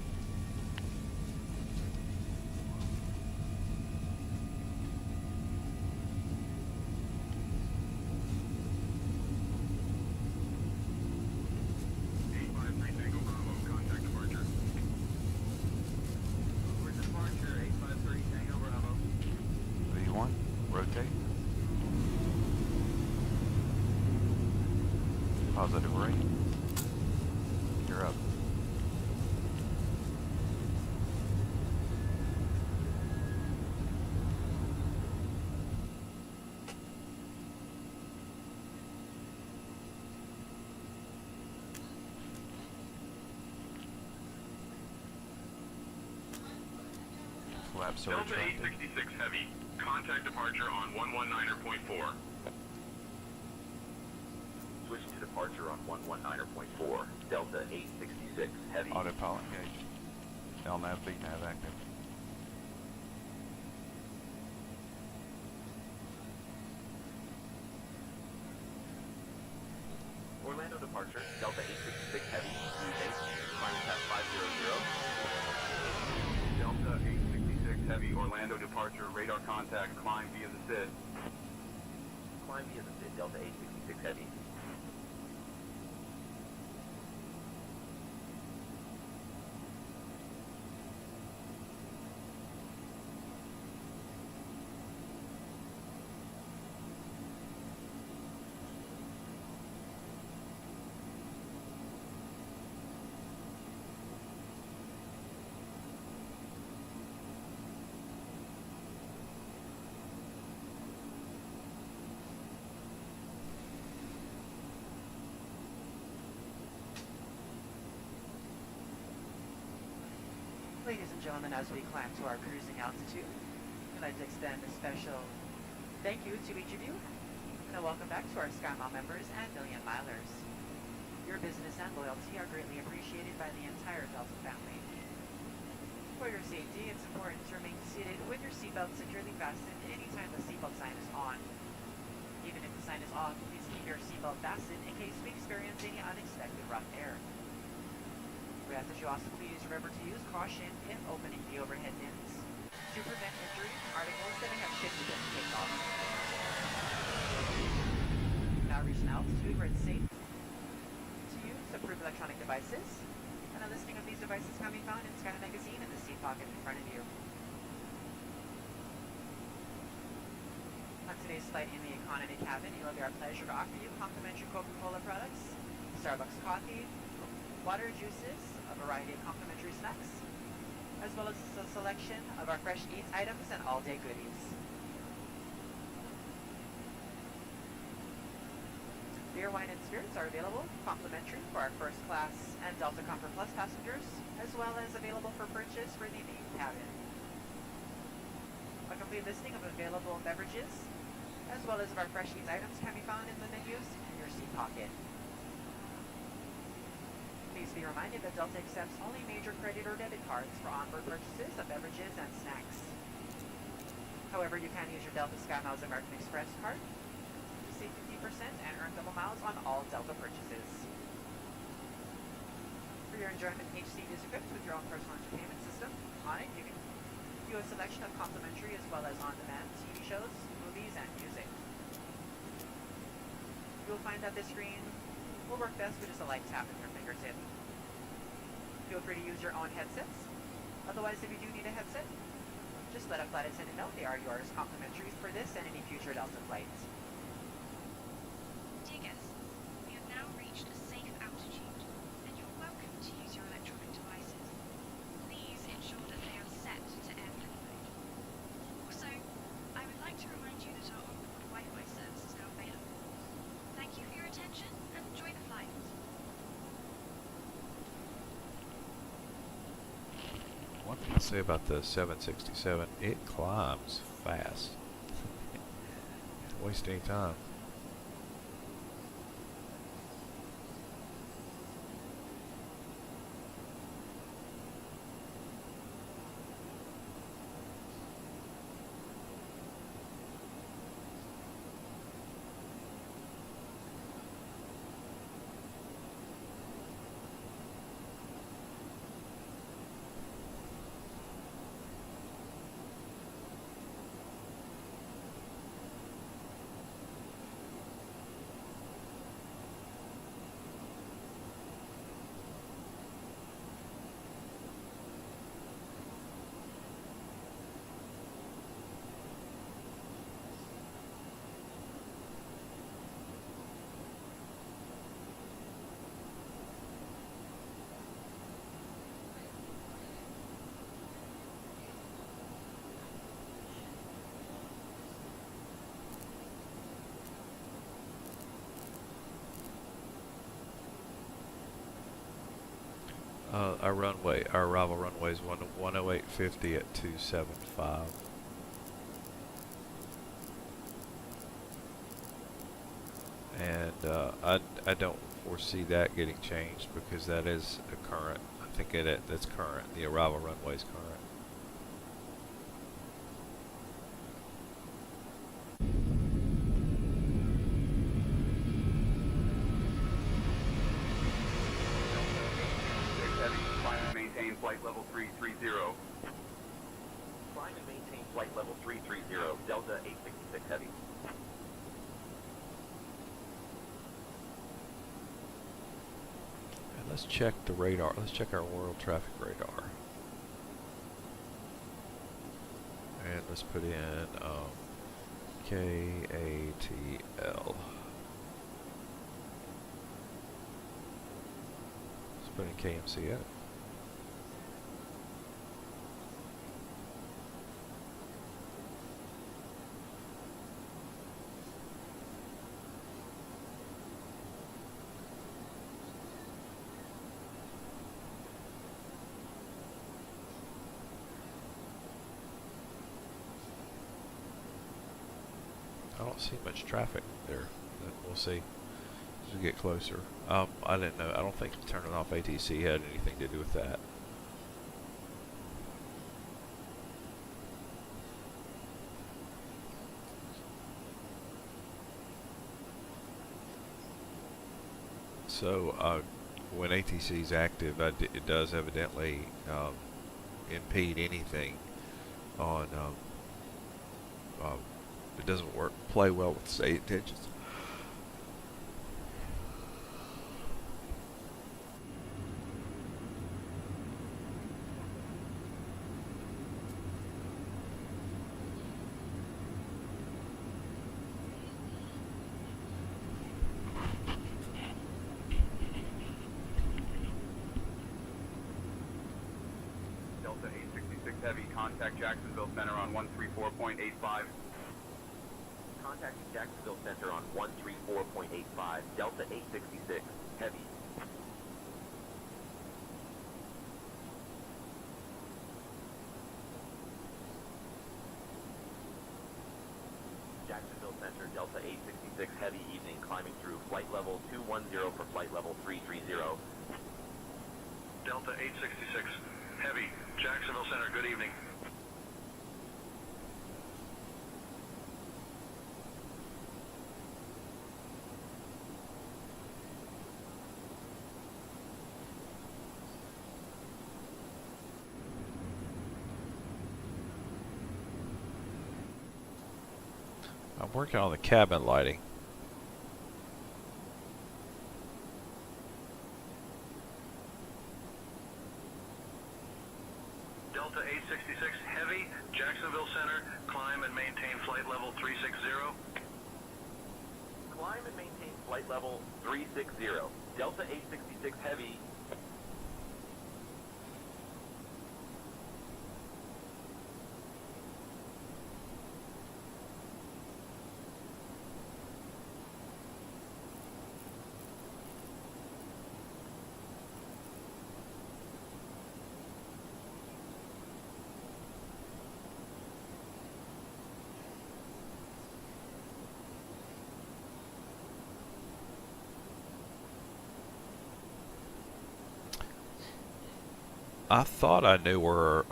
V1, rotate. Positive rate. You're up. Flaps are Delta retracted. 866 Heavy, contact departure on 119.4. Switching to departure on 119.4. Delta 866 Heavy. Autopilot engaged. LNAV, VNAV active. Orlando departure, Delta 866 Heavy, cruise 8, climb tap 500. Delta 866 Heavy, Orlando departure, radar contact, climb via the SID. Climb via the SID, Delta 866 Heavy. Ladies and gentlemen, as we climb to our cruising altitude, we'd like to extend a special thank you to each of you, and a welcome back to our SkyMile members and Million Milers. Your business and loyalty are greatly appreciated by the entire Delta family. For your safety, it's important to remain seated with your seatbelt securely fastened anytime the seatbelt sign is on. Even if the sign is off, please keep your seatbelt fastened in case we experience any unexpected rough air. We ask that you also please remember to use caution in opening the overhead bins to prevent injury from articles that may have shifted as takeoff. Now reach an altitude where it's safe to use approved electronic devices, and a listing of these devices can be found in Skynet Magazine in the seat pocket in front of you. On today's flight in the economy cabin, it will be our pleasure to offer you complimentary Coca-Cola products, Starbucks coffee, water, juices, a variety of complimentary snacks, as well as a selection of our fresh eats items and all-day goodies. Beer, wine, and spirits are available complimentary for our first class and Delta Comfort Plus passengers, as well as available for purchase for the main cabin. A complete listing of available beverages, as well as of our fresh eats items, can be found in the menus in your seat pocket. Please be reminded that Delta accepts only major credit or debit cards for onboard purchases of beverages and snacks. However, you can use your Delta SkyMiles American Express card to save 50% and earn double miles on all Delta purchases. For your enjoyment, HC is equipped with your own personal entertainment system. On it, you can view a selection of complimentary as well as on-demand TV shows, movies, and music. You will find that this screen will work best with just a light tap of your fingertip. Feel free to use your own headsets. Otherwise, if you do need a headset, just let a flight attendant know they are yours complimentary for this and any future Delta flights. Dear guests, we have now reached a safe altitude, and you're welcome to use your electronic devices. Please ensure that they are set to airplane mode. Also, I would like to remind you that our onboard Wi-Fi service is now available. Thank you for your attention and enjoy the flight. One thing to say about the 767, it climbs fast. Don't waste any time. Our arrival runway is 108.50 at 275. And I don't foresee that getting changed because that is a current. I think that's current. The arrival runway is current. Maintain flight level 330. Climb and maintain flight level 330, Delta 866 Heavy. And let's check the radar. Let's check our world traffic radar. And let's put in KATL. Let's put in KMCO. I don't see much traffic there. We'll see as we get closer. I didn't know. I don't think turning off ATC had anything to do with that. So when ATC is active, it does evidently impede anything on. It doesn't play well with state intentions. Delta 866 Heavy, contact Jacksonville Center on 134.85. Contacting Jacksonville Center on 134.85, Delta 866 Heavy. Jacksonville Center, Delta 866 Heavy, evening, climbing through flight level 210 for flight level 330. Delta 866 Heavy, Jacksonville Center, good evening. I'm working on the cabin lighting. Delta 866 Heavy, Jacksonville Center, climb and maintain flight level 360. Climb and maintain flight level 360, Delta 866 Heavy. I thought I knew where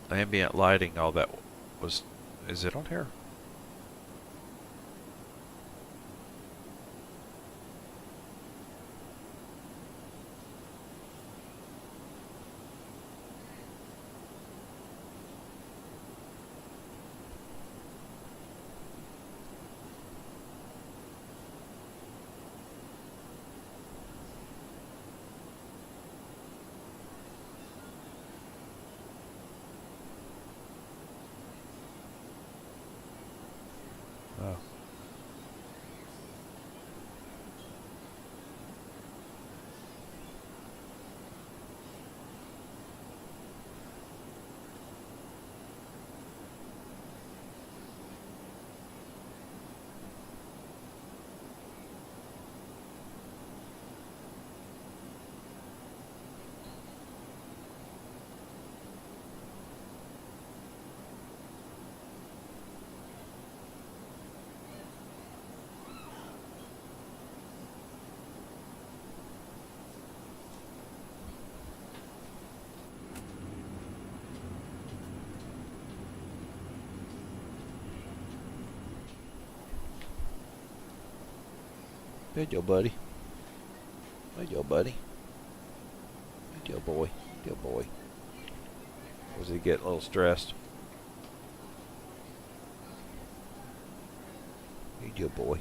ambient lighting, all that was. Is it on here? Oh. Good Joe, buddy. Good Joe, buddy. Good Joe, boy. Good boy. Was he getting a little stressed? Good Joe, boy.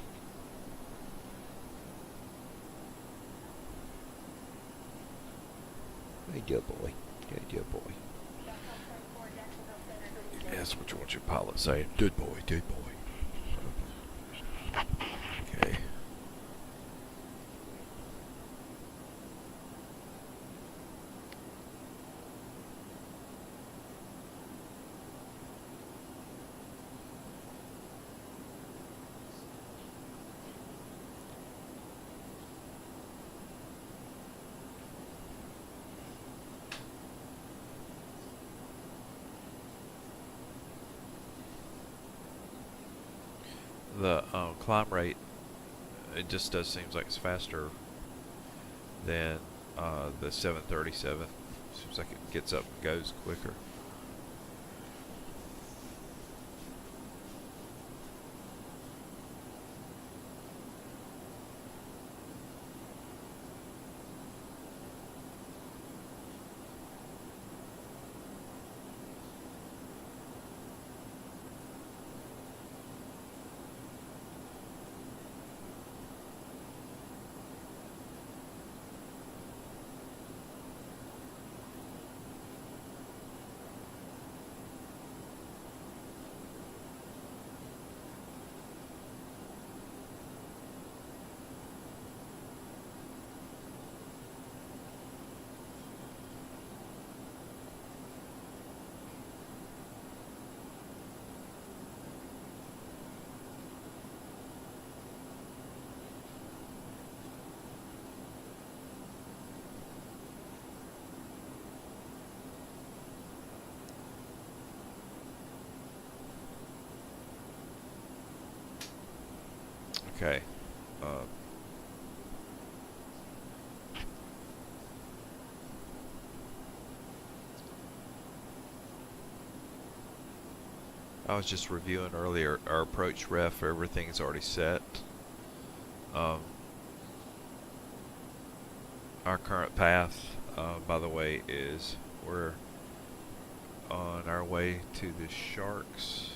Good Joe, boy. Good Joe, boy. That's what you want your pilot saying. Good boy, good boy. Okay. The climb rate, it just does seems like it's faster than the 737. Seems like it gets up and goes quicker. Okay. I was just reviewing earlier our approach ref. Everything's already set. Our current path, by the way, is we're on our way to the Sharks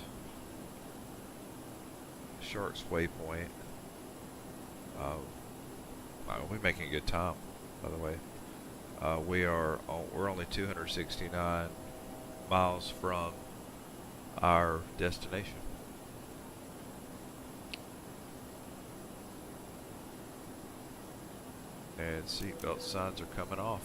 waypoint. We're making good time, by the way. We're only 269 miles from our destination. And seatbelt signs are coming off.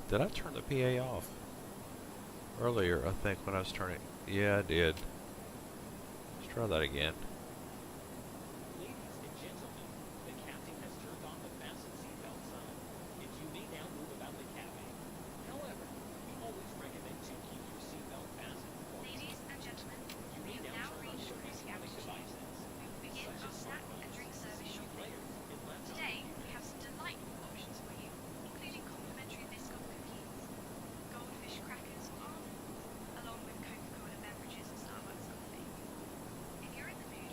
Did I turn the PA off? Earlier, I think, when I was turning... Yeah, I did. Let's try that again. Ladies and gentlemen, the captain has turned on the fasten seatbelt sign, and you may now move about the cabin. However, we always recommend to keep your seatbelt fastened. Ladies and gentlemen, You may we now have now turn on reached certain cruising electronic altitude. devices, We will begin such our as snack and smartphones, drink service CD shortly. players, and laptops. Today, we have some delightful options for you, including complimentary biscuit cookies, goldfish crackers or almonds, along with Coca-Cola beverages and Starbucks coffee. If you're in the mood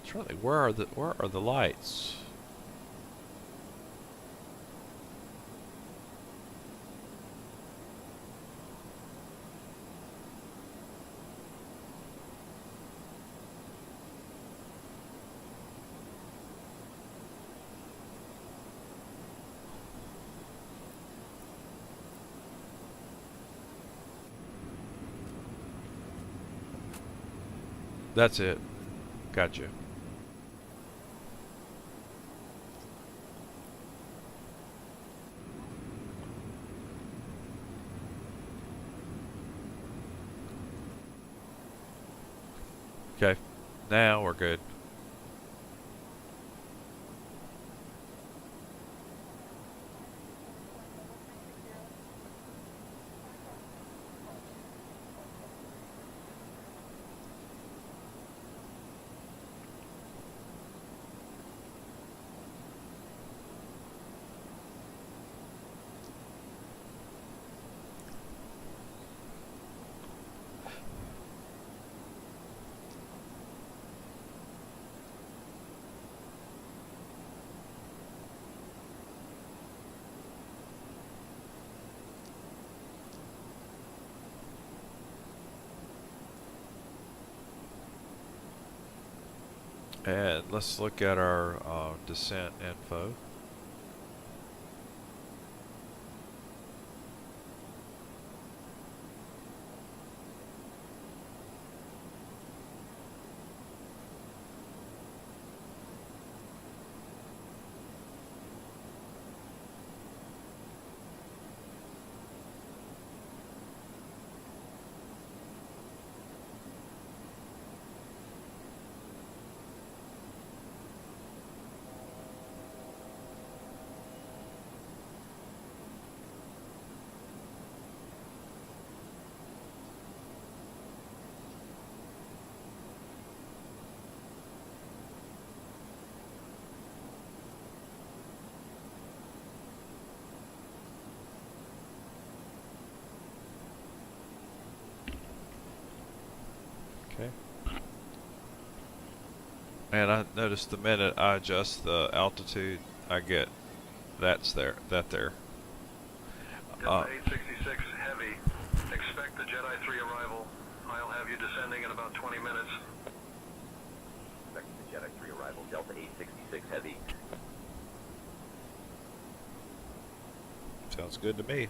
Charlie, where are the lights? That's it. Gotcha. Okay. Now we're good. And let's look at our descent info. Okay. And I noticed the minute I adjust the altitude, I get that there. Delta 866 Heavy. Expect the Jedi 3 arrival. I'll have you descending in about 20 minutes. Expect the Jedi 3 arrival. Delta 866 Heavy. Sounds good to me.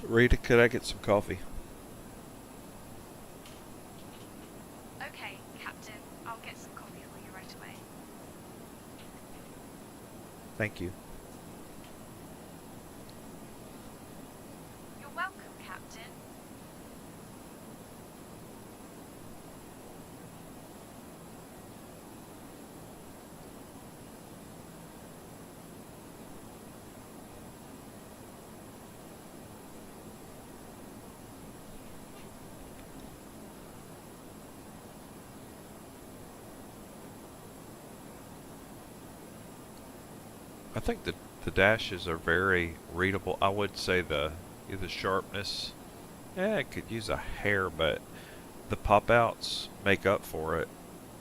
Rita, could I get some coffee? Okay, Captain. I'll get some coffee for you right away. Thank you. You're welcome, Captain. I think the dashes are very readable. I would say the sharpness, it could use a hair, but the pop outs make up for it.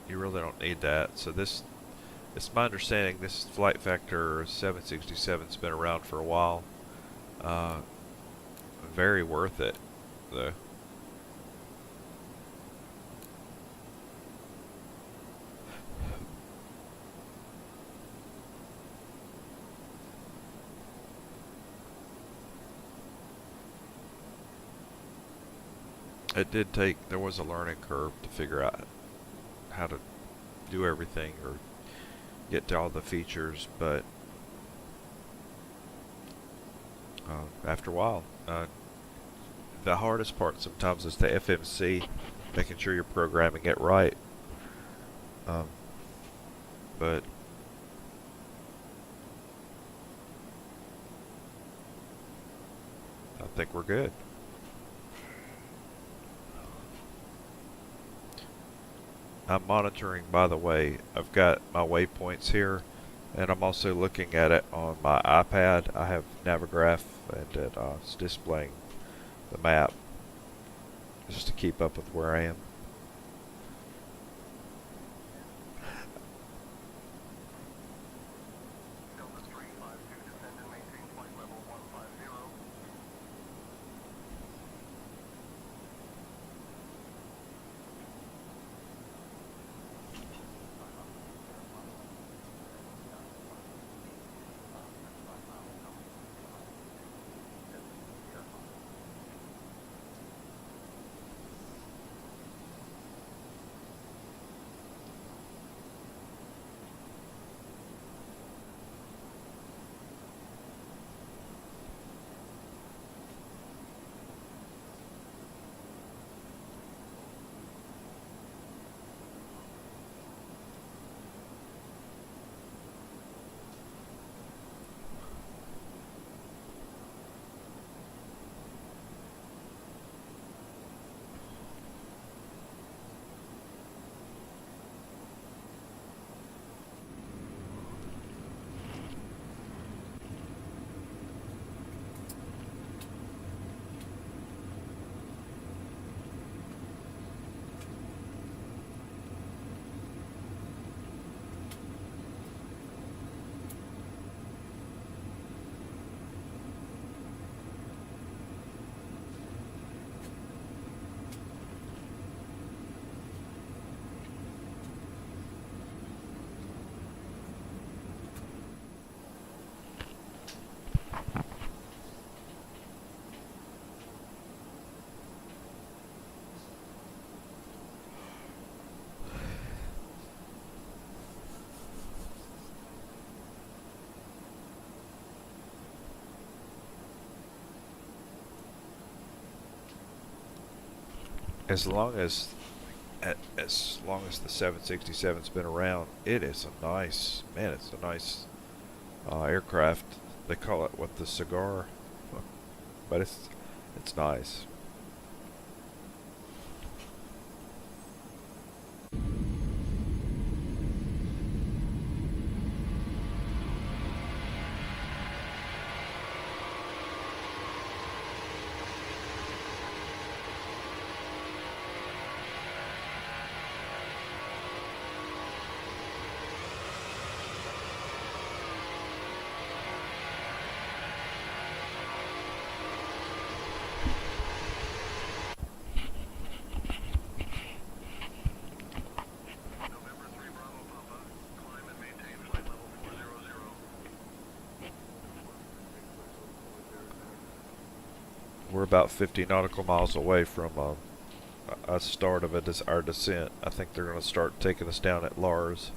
You really don't need that. So this, it's my understanding this Flight Factor 767's been around for a while. Very worth it, though. It did take, there was a learning curve to figure out how to do everything or get to all the features, but after a while, the hardest part sometimes is the FMC, making sure you're programming it right. But I think we're good. I'm monitoring, by the way. I've got my waypoints here, and I'm also looking at it on my iPad. I have Navigraph, and it's displaying the map just to keep up with where I am. As long as the 767's been around, it is a nice, man, it's a nice aircraft. They call it, what, the cigar? But it's nice. We're about 50 nautical miles away from a start of our descent. I think they're going to start taking us down at Lars.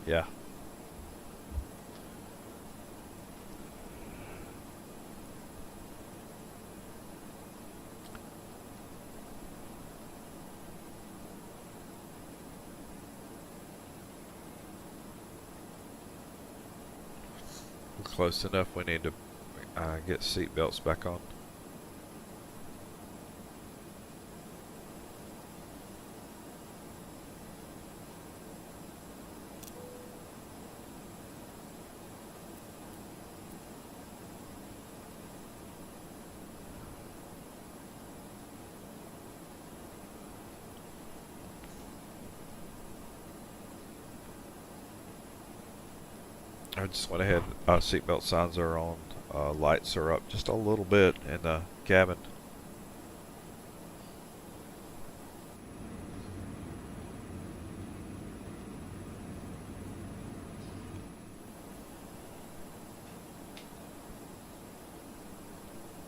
Yeah. close enough. We need to get seat belts back on. I just went ahead. Seatbelt signs are on. Lights are up just a little bit in the cabin.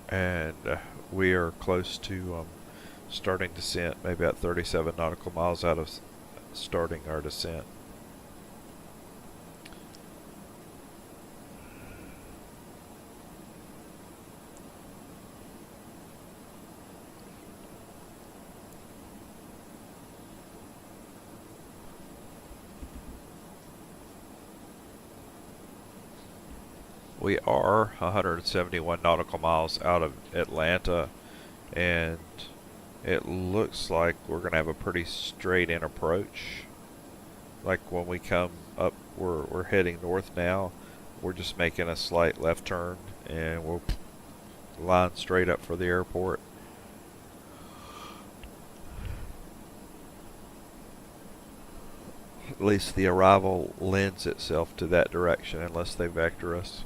And we are close to starting descent, maybe at 37 nautical miles out of starting our descent. We are 171 nautical miles out of Atlanta, and it looks like we're going to have a pretty straight in approach. Like when we come up, we're heading north now. We're just making a slight left turn, and we'll line straight up for the airport. At least the arrival lends itself to that direction unless they vector us.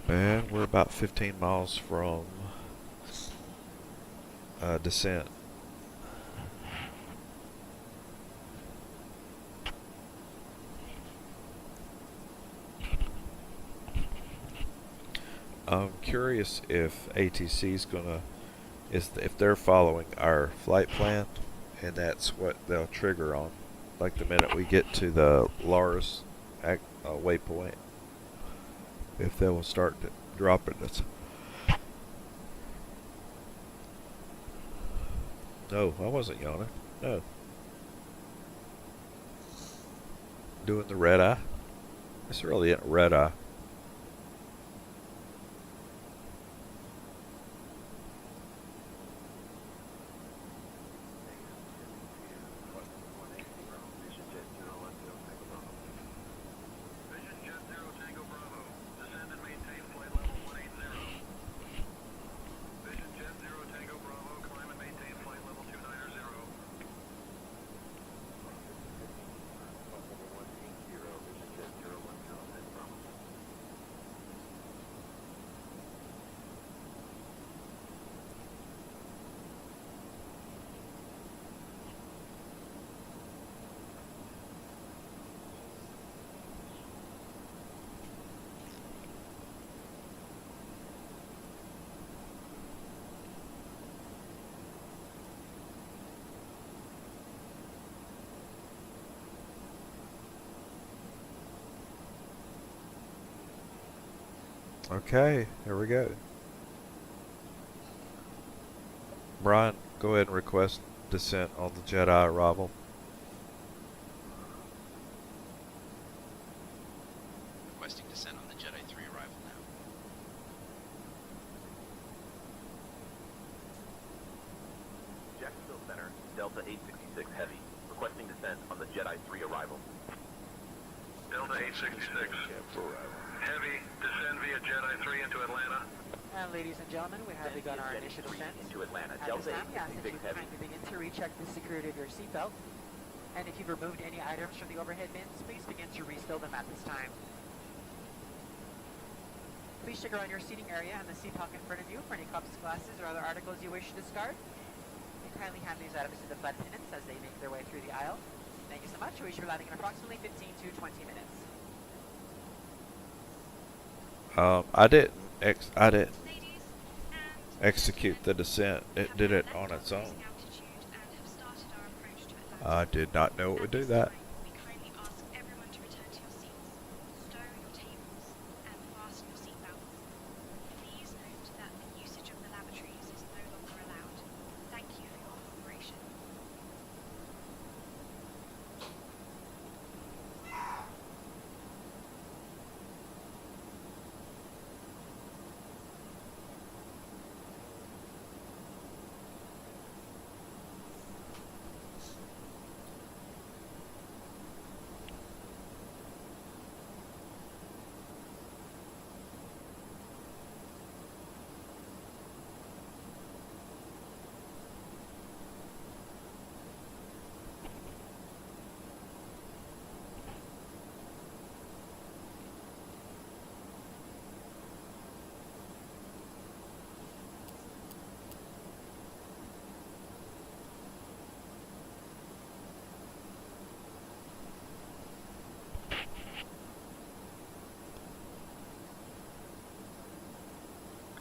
And we're about 15 miles from descent. I'm curious if ATC is gonna, if they're following our flight plan, and that's what they'll trigger on, like the minute we get to the Lars waypoint. If they will start dropping us. No, I wasn't yawning. No. Doing the red eye. It's really a red eye. Okay, here we go. Brian, go ahead and request descent on the Jedi arrival. Requesting descent on the Jedi 3 arrival now. Jacksonville Center, Delta 866 Heavy, requesting descent on the Jedi 3 arrival. Delta 866. Heavy, descend via Jedi 3 into Atlanta. And ladies and gentlemen, we have begun our initial descent. Into Atlanta. At this time, we ask that you kindly begin to recheck the security of your seatbelt. And if you've removed any items from the overhead bins, please begin to restow them at this time. Please check around your seating area and the seat pocket in front of you for any cups, glasses, or other articles you wish to discard. And kindly hand these items to the flight attendants as they make their way through the aisle. Thank you so much. We should be landing in approximately 15 to 20 minutes. I didn't execute the descent. It did it on its own. I did not know it would do that. We kindly ask everyone to return to your seats, stow your tables, and fasten your seatbelts. Please note that the usage of the lavatories is no longer allowed. Thank you for your cooperation.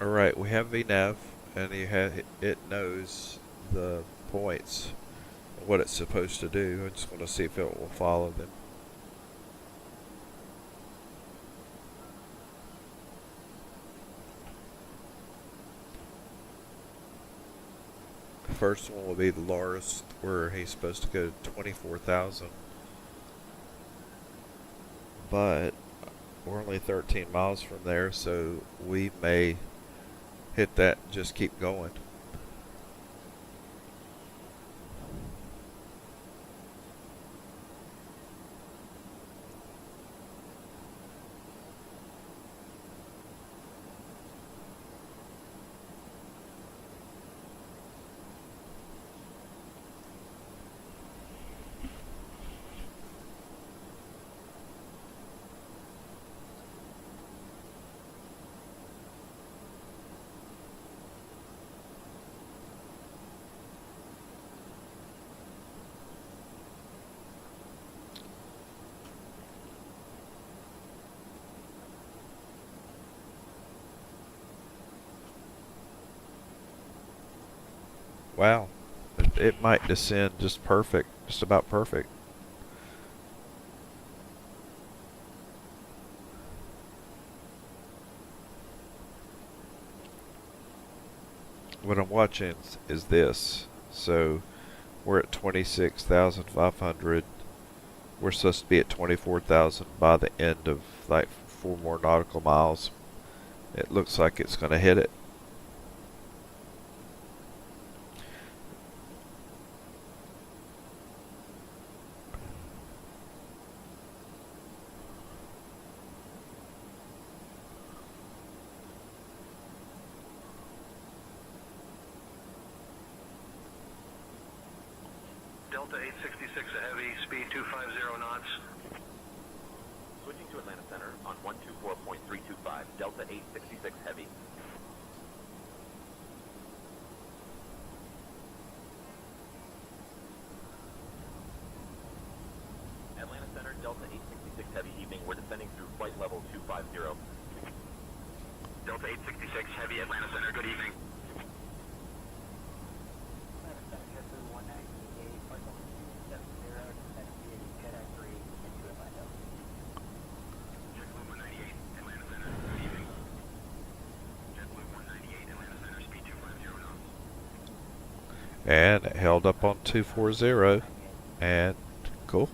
Alright, we have VNAV, and it knows the points, what it's supposed to do. I just want to see if it will follow them. The first one will be the Lars, where he's supposed to go to 24,000. But we're only 13 miles from there, so we may hit that and just keep going. Wow, it might descend just perfect, just about perfect. What I'm watching is this. So we're at 26,500. We're supposed to be at 24,000 by the end of like 4 more nautical miles. It looks like it's going to hit it. Delta 866 a heavy, speed 250 knots. Switching to Atlanta Center on 124.325, Delta 866 Heavy. Atlanta Center, Delta 866 Heavy evening. We're descending through flight level 250. Delta 866 Heavy, Atlanta Center, good evening. And it held up on 240, and cool.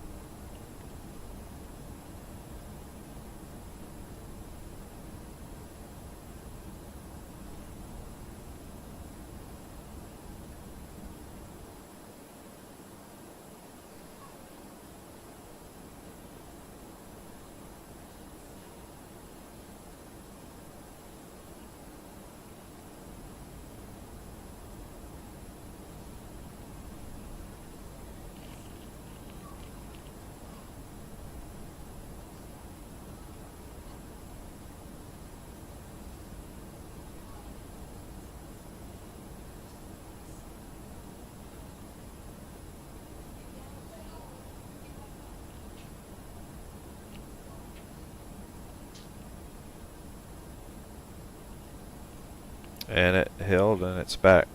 And it held, and it's back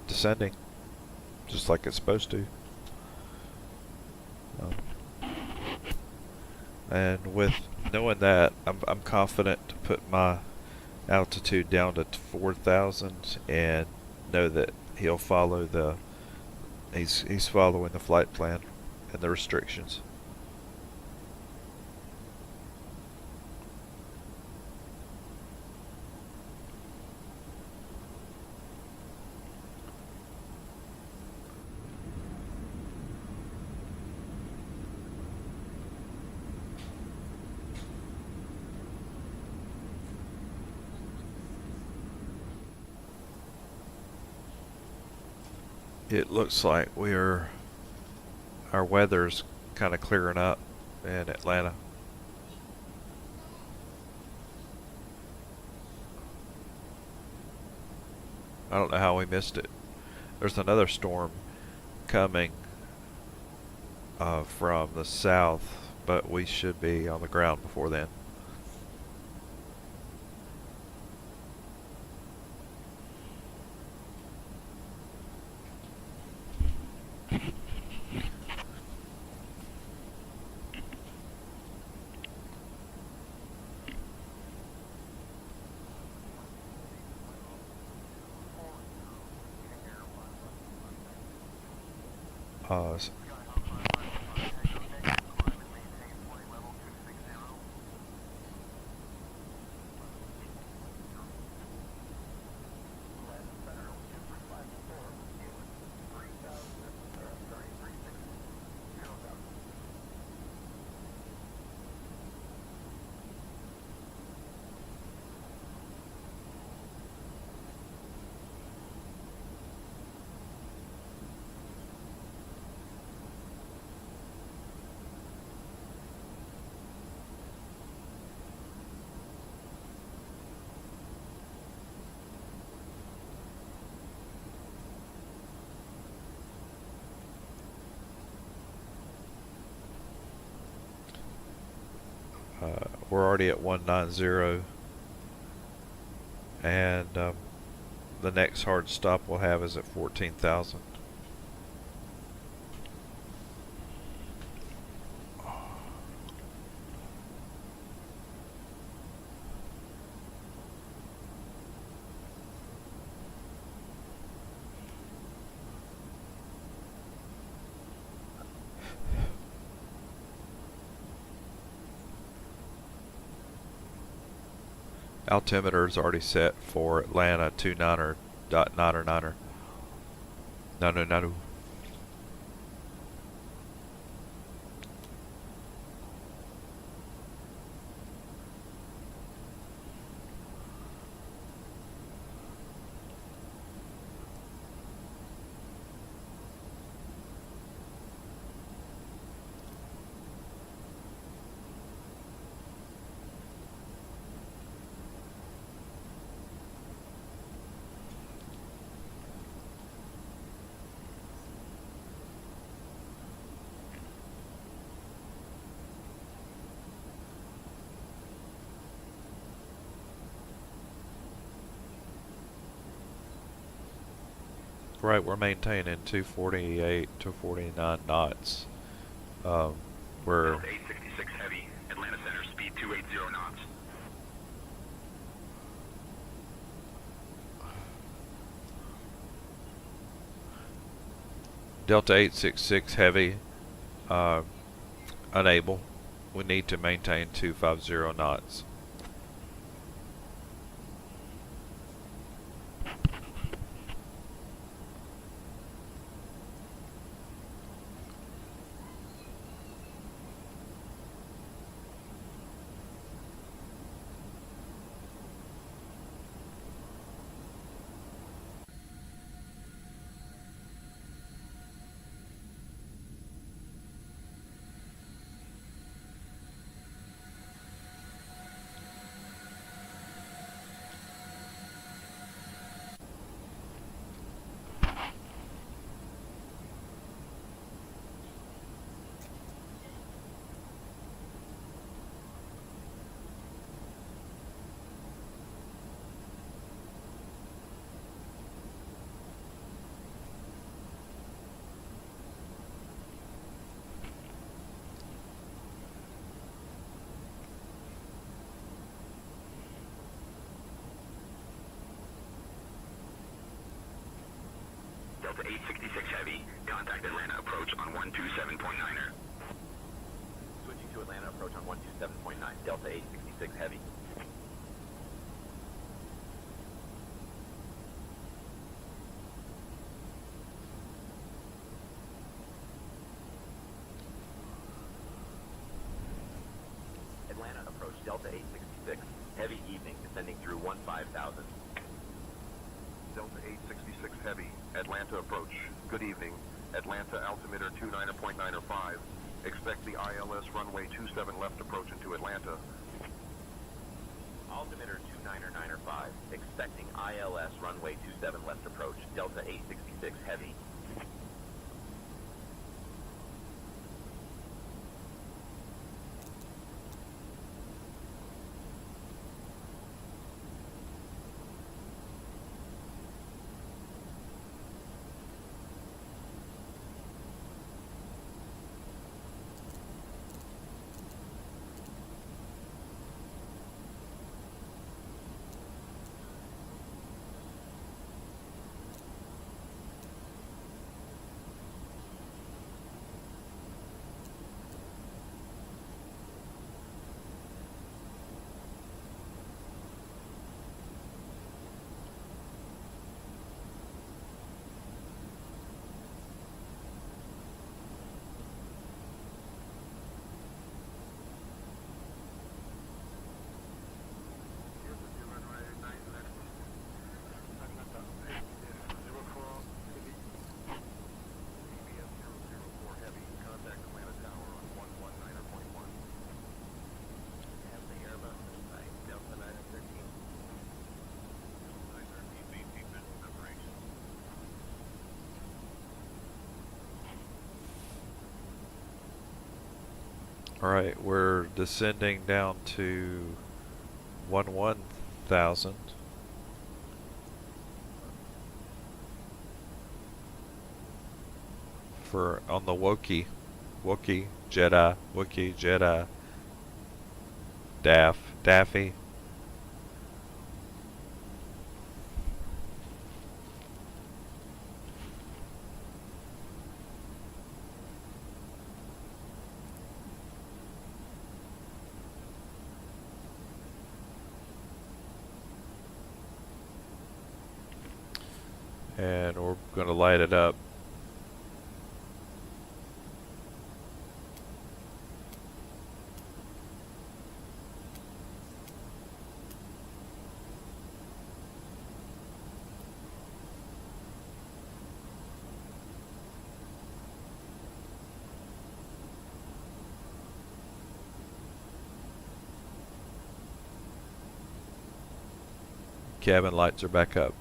descending just like it's supposed to. And with knowing that, I'm confident to put my altitude down to 4,000 and know that he'll follow he's following the flight plan and the restrictions. It looks like our weather's kind of clearing up in Atlanta. I don't know how we missed it. There's another storm coming from the south, but we should be on the ground before then. Pause. We're already at 190, and the next hard stop we'll have is at 14,000. Altimeter is already set for Atlanta 29.9. No. Right, we're maintaining 248, 249 knots. We're 866 heavy, Atlanta Center, speed 280 knots. Delta 866 Heavy, unable. We need to maintain 250 knots. Delta 866 Heavy, contact Atlanta approach on 127.9er. Switching to Atlanta approach on 127.9, Delta 866 Heavy. Atlanta approach, Delta 866, heavy evening, descending through 15,000. Delta 866 Heavy, Atlanta approach. Good evening. Atlanta altimeter 29.905. Expect the ILS runway 27 left approach into Atlanta. Altimeter 29905, expecting ILS runway 27 left approach, Delta 866 Heavy. Alright, we're descending down to 11,000. For on the Wookiee, Jedi, Daffy. And we're going to light it up. Cabin lights are back up.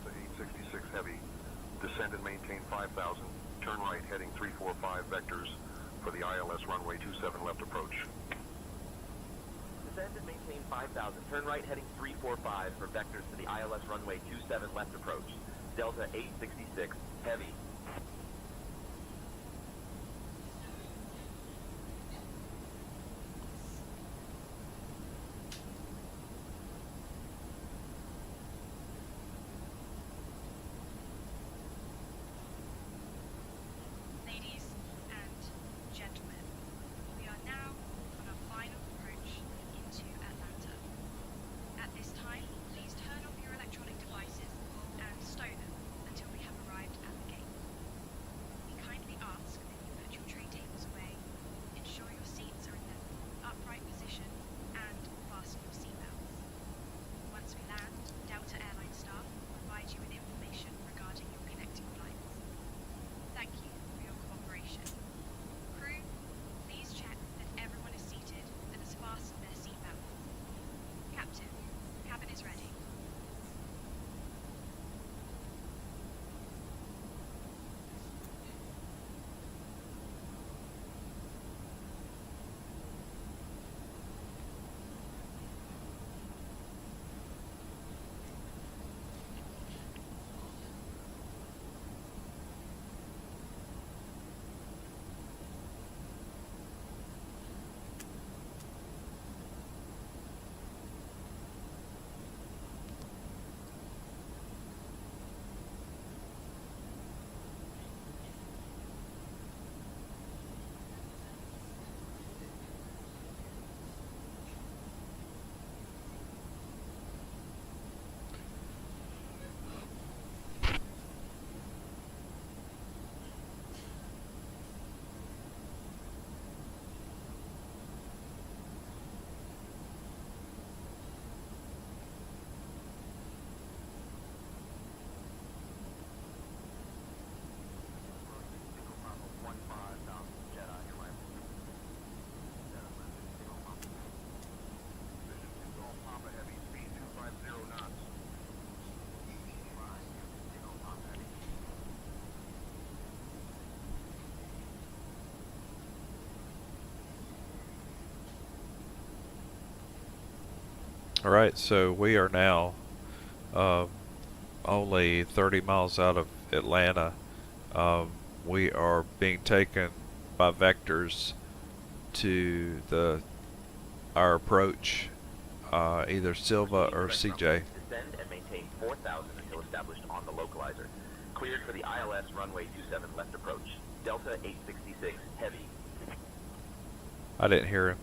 Delta 866 Heavy. Descend and maintain 5,000. Turn right heading 345 vectors for the ILS runway 27 left approach. Descend and maintain 5,000. Turn right heading 345 for vectors to the ILS runway 27 left approach. Delta 866 Heavy. Ladies and gentlemen, we are now on our final approach into Atlanta. At this time, please turn off your electronic devices and stow them until we have arrived at the gate. We kindly ask that you put your tray tables away, ensure your seats are in the upright position, and fasten your seatbelts. Once we land, Delta Airlines staff will provide you with information regarding your connecting flights. Thank you for your cooperation. Crew, please check that everyone is seated and has fastened their seatbelts. Captain, cabin is ready. Alright, so we are now only 30 miles out of Atlanta. We are being taken by vectors to our approach, either Silva or CJ. Descend and maintain 4,000 until established on the localizer. Cleared for the ILS runway 27 left approach. Delta 866 Heavy. I didn't hear him.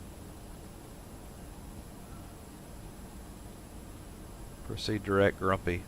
Proceed direct, Grumpy.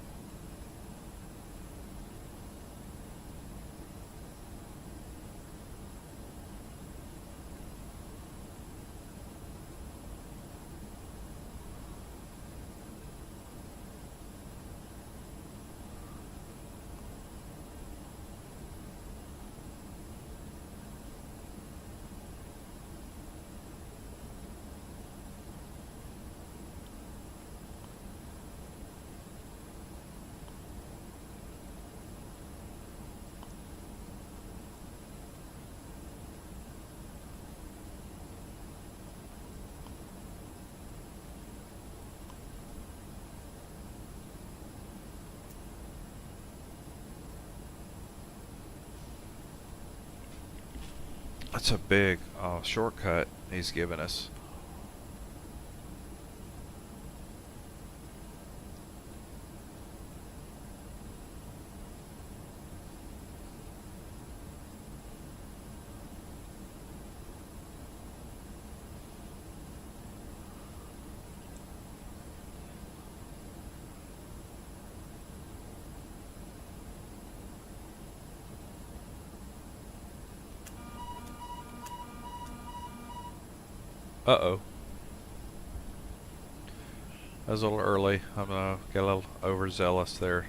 That's a big shortcut he's given us. Uh-oh. That was a little early. I'm gonna get a little overzealous there.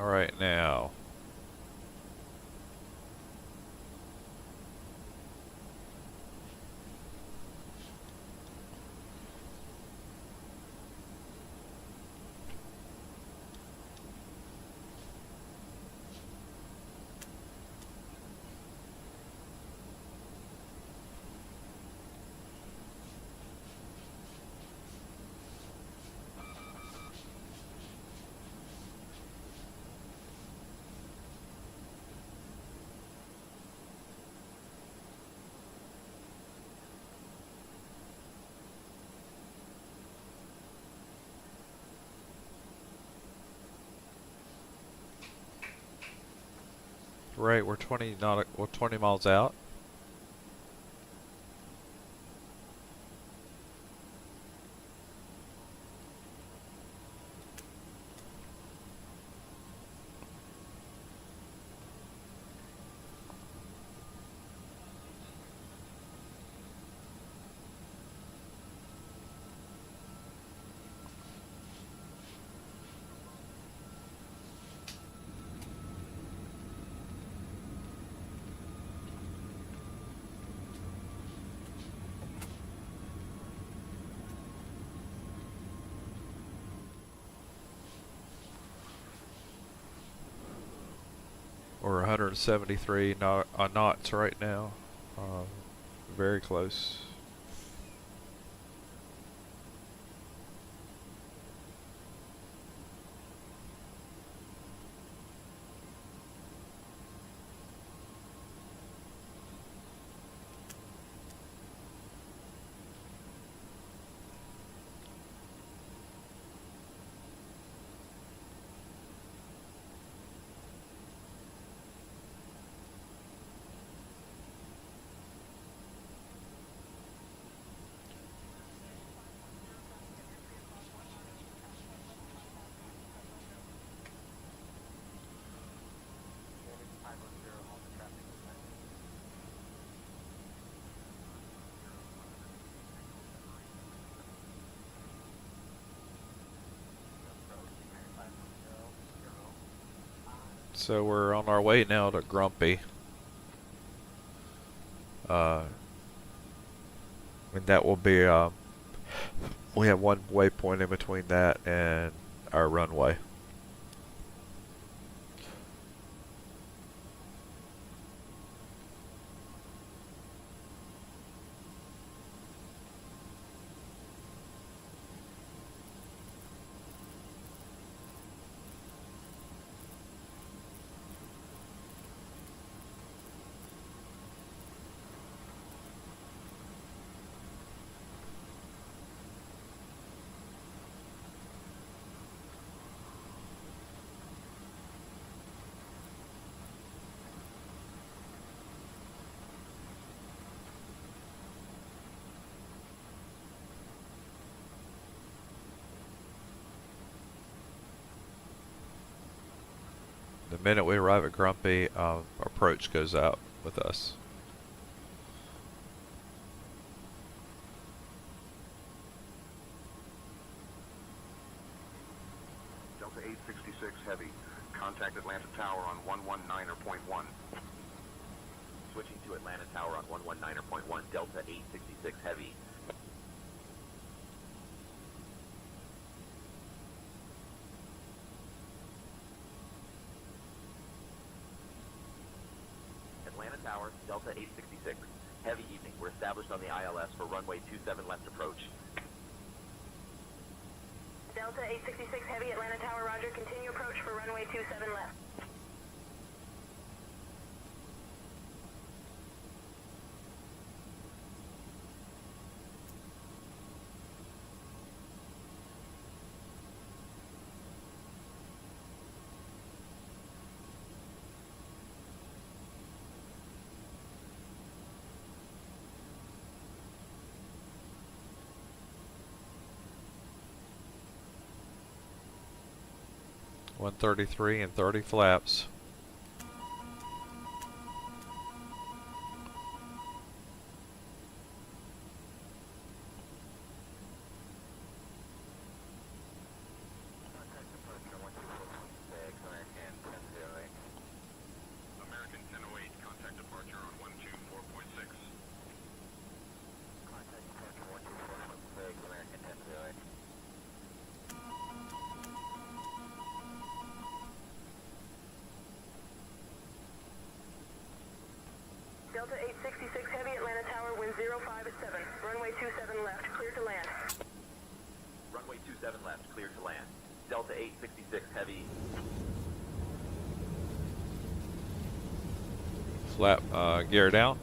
All right, now. Right, we're 20 miles out. We're 173 knots right now. Very close. So we're on our way now to Grumpy. And that will be, we have one waypoint in between that and our runway. The minute we arrive at Grumpy, approach goes out with us. Delta 866 Heavy, contact Atlanta Tower on 119.1. Switching to Atlanta Tower on 119.1, Delta 866 Heavy. Atlanta Tower, Delta 866. Heavy evening. We're established on the ILS for runway 27 left approach. Delta 866 Heavy, Atlanta Tower, roger. Continue approach for runway 27 left. One 133 and 30 flaps. Delta 866 Heavy, Atlanta Tower, wind 05 at 7. Runway 27 left, clear to land. Runway 27 left, clear to land. Delta 866 Heavy. Flap gear down.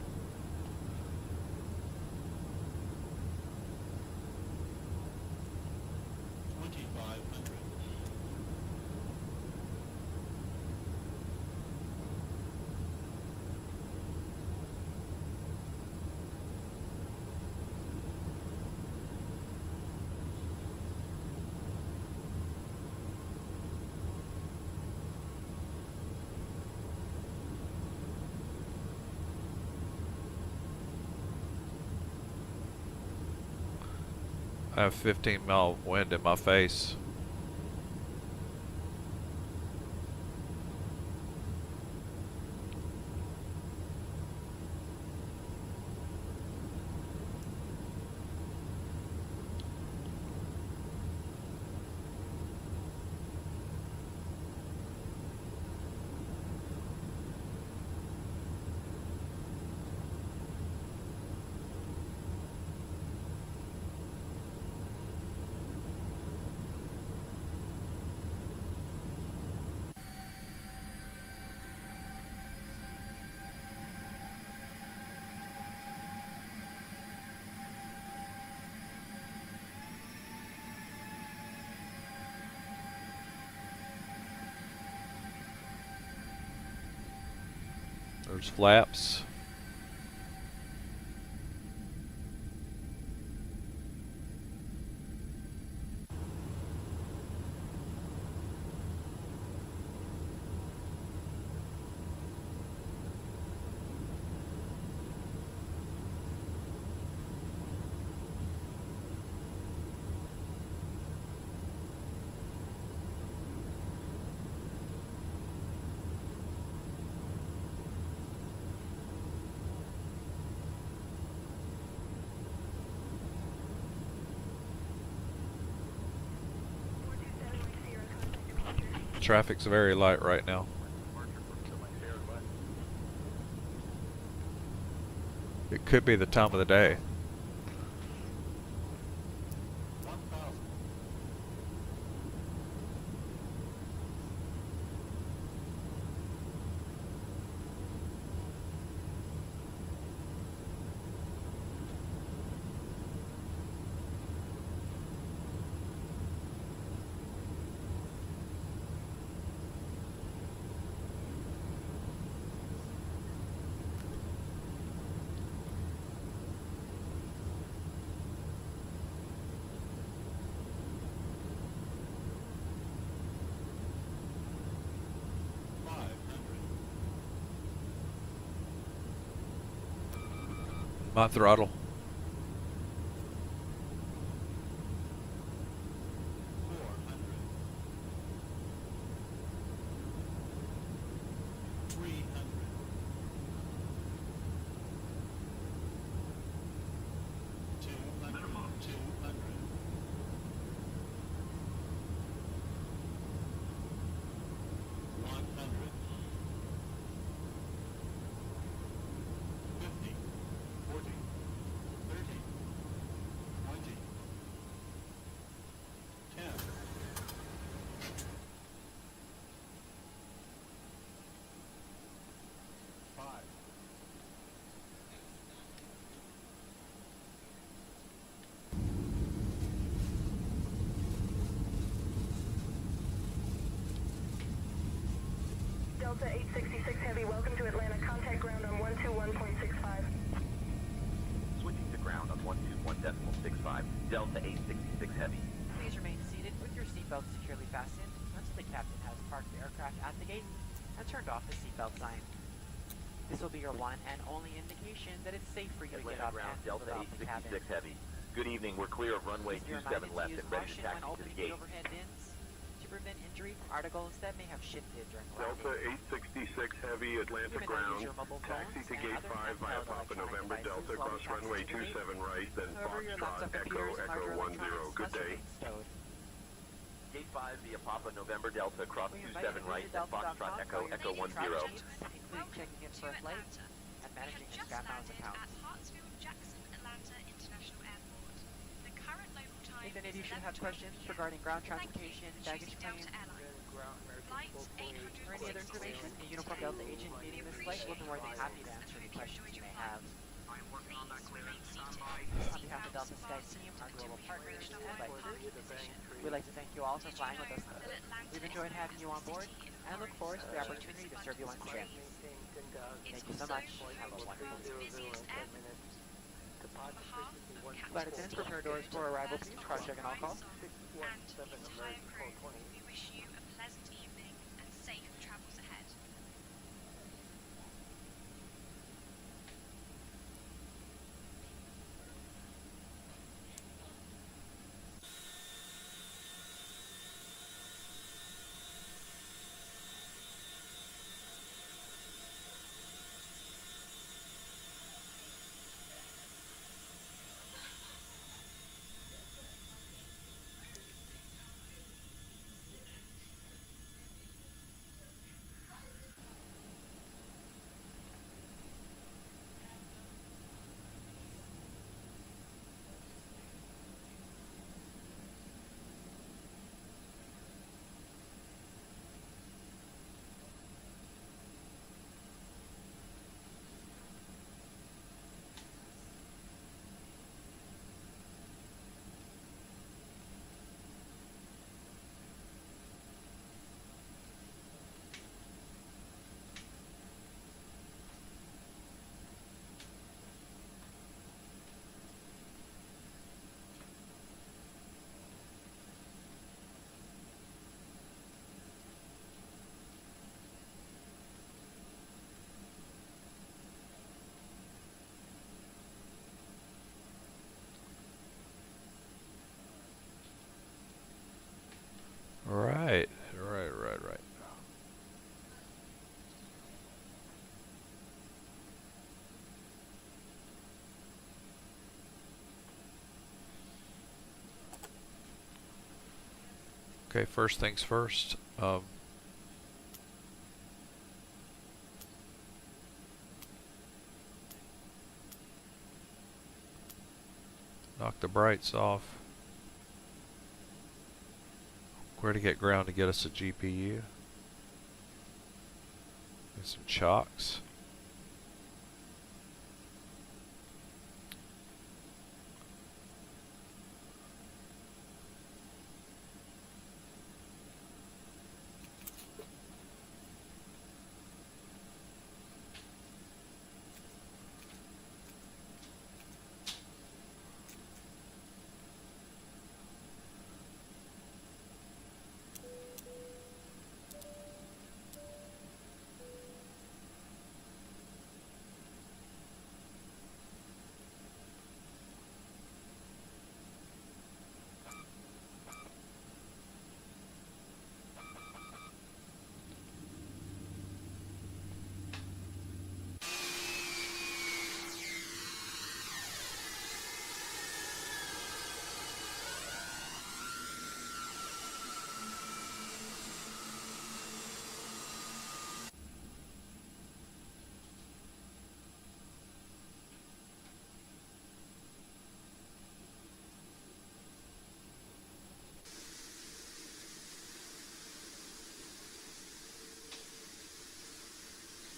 I have 15-mile wind in my face. There's flaps. Traffic's very light right now. It could be the time of the day. My throttle. Delta 866 Heavy, welcome to Atlanta. Contact ground on 121.65. Switching to ground on 121.65. Delta 866 Heavy. Please remain seated with your seatbelt securely fastened until the captain has parked the aircraft at the gate and turned off the seatbelt sign. This will be your one and only indication that it's safe for you to get Atlanta up ground, and Delta move out the cabin. 866 Heavy. Good evening, we're clear of runway Please be 27 reminded left to use and ready to caution when taxi to the opening the gate. overhead bins to prevent injury from articles that may have shifted during Delta landing. 866 Heavy, Atlanta You may now use ground. your mobile Taxi phones to and gate other 5 via handheld Papa electronic November devices Delta, while cross the taxi runway to gate. 27 right, then However, your Foxtrot, laptop Echo, computers and Echo larger 10. electronics Good must day. remain stowed. Gate 5 via Papa November Delta, cross We invite 27 you to right, visit then delta.com Foxtrot, for Echo, your Echo daily 10. travel needs, including checking in for a flight and managing We his have just scrap balance landed account. at Hartsfield-Jackson Atlanta International Airport. The current local time If any of is you should have 11:12 questions p.m. regarding ground Thank you transportation, for baggage choosing claim, Delta Airlines. Flight or any other 866 information, a uniform today. Delta agent We meeting this flight will be more than appreciate happy to yours and answer any hope you questions enjoyed you your may flight. have. Please remain seated with On seat behalf of belts Delta Sky fastened team, our until global we have partners, reached our and right advisors, parking position. we'd like to thank you all for Did you flying with know us today. that Atlanta We've is enjoyed known having as you the on board, city of and look forward to the orange opportunity to trees serve you once again. It's Thank you so also much. home Have a to the wonderful world's day. busiest airport. On behalf of Flight Captain attendants, Steve prepare doors Good, for arrival, First please. Cross-check and all call. Officer Ryan Song, and the entire crew, we wish you a pleasant evening and safe travels ahead. Right. Okay, first things first. Knock the brights off. Where to get ground to get us a GPU. And some chocks.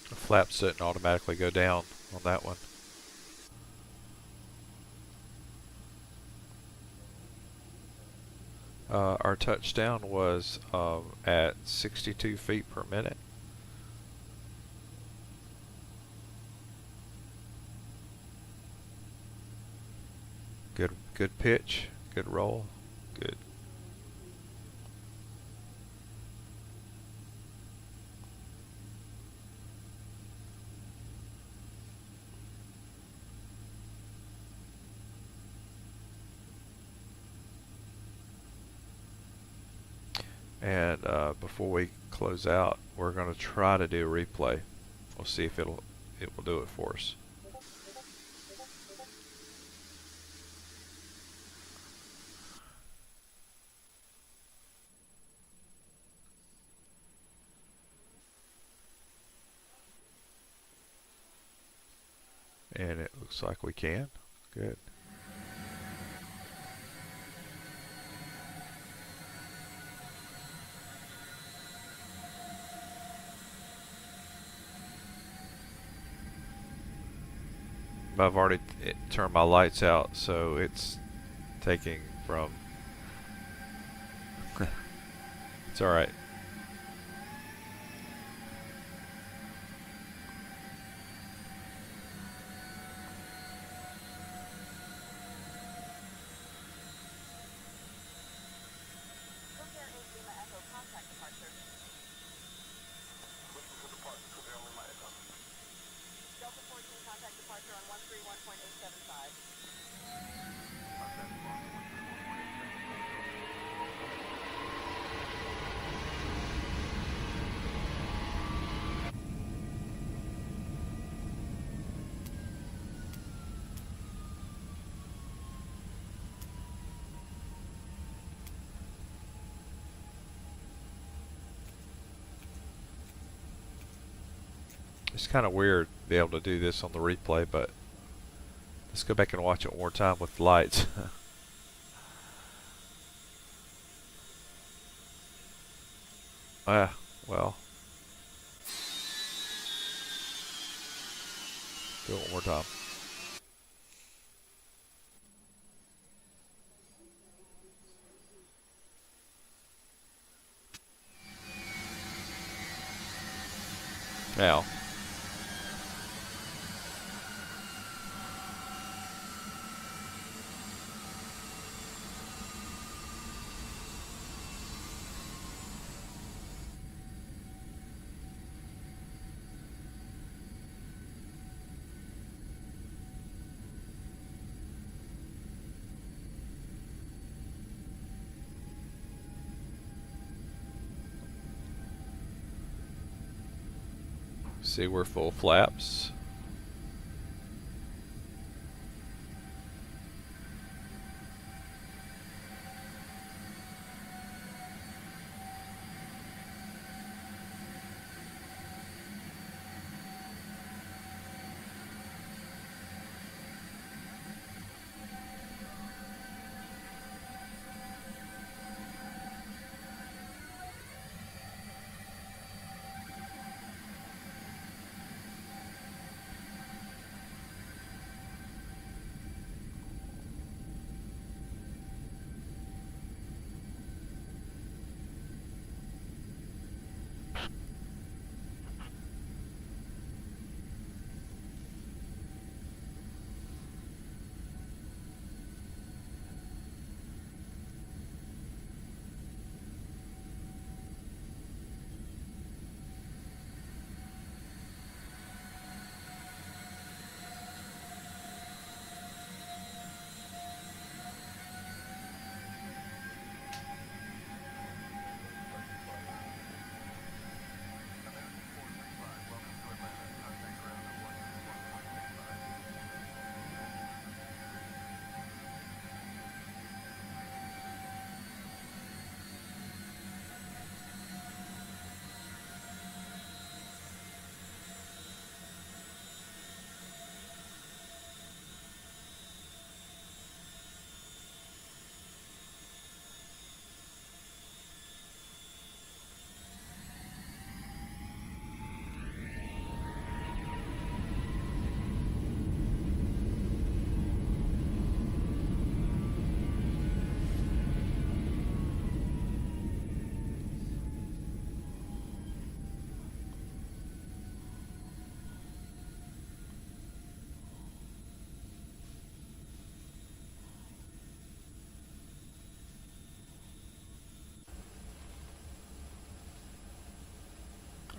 The flaps didn't automatically go down on that one. Our touchdown was at 62 feet per minute. Good pitch, good roll, good. And before we close out, we're going to try to do a replay. We'll see if it will do it for us. And it looks like we can. Good. I've already turned my lights out, so it's taking from... It's alright. It's kind of weird to be able to do this on the replay, but let's go back and watch it one more time with the lights. Well. Do it one more time. Now. See, we're full flaps.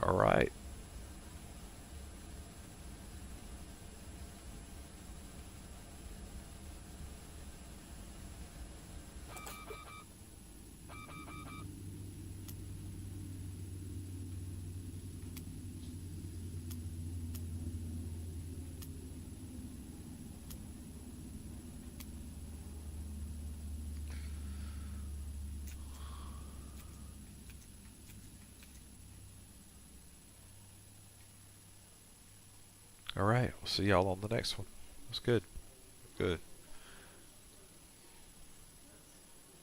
All right. All right, we'll see y'all on the next one. That's good. Good.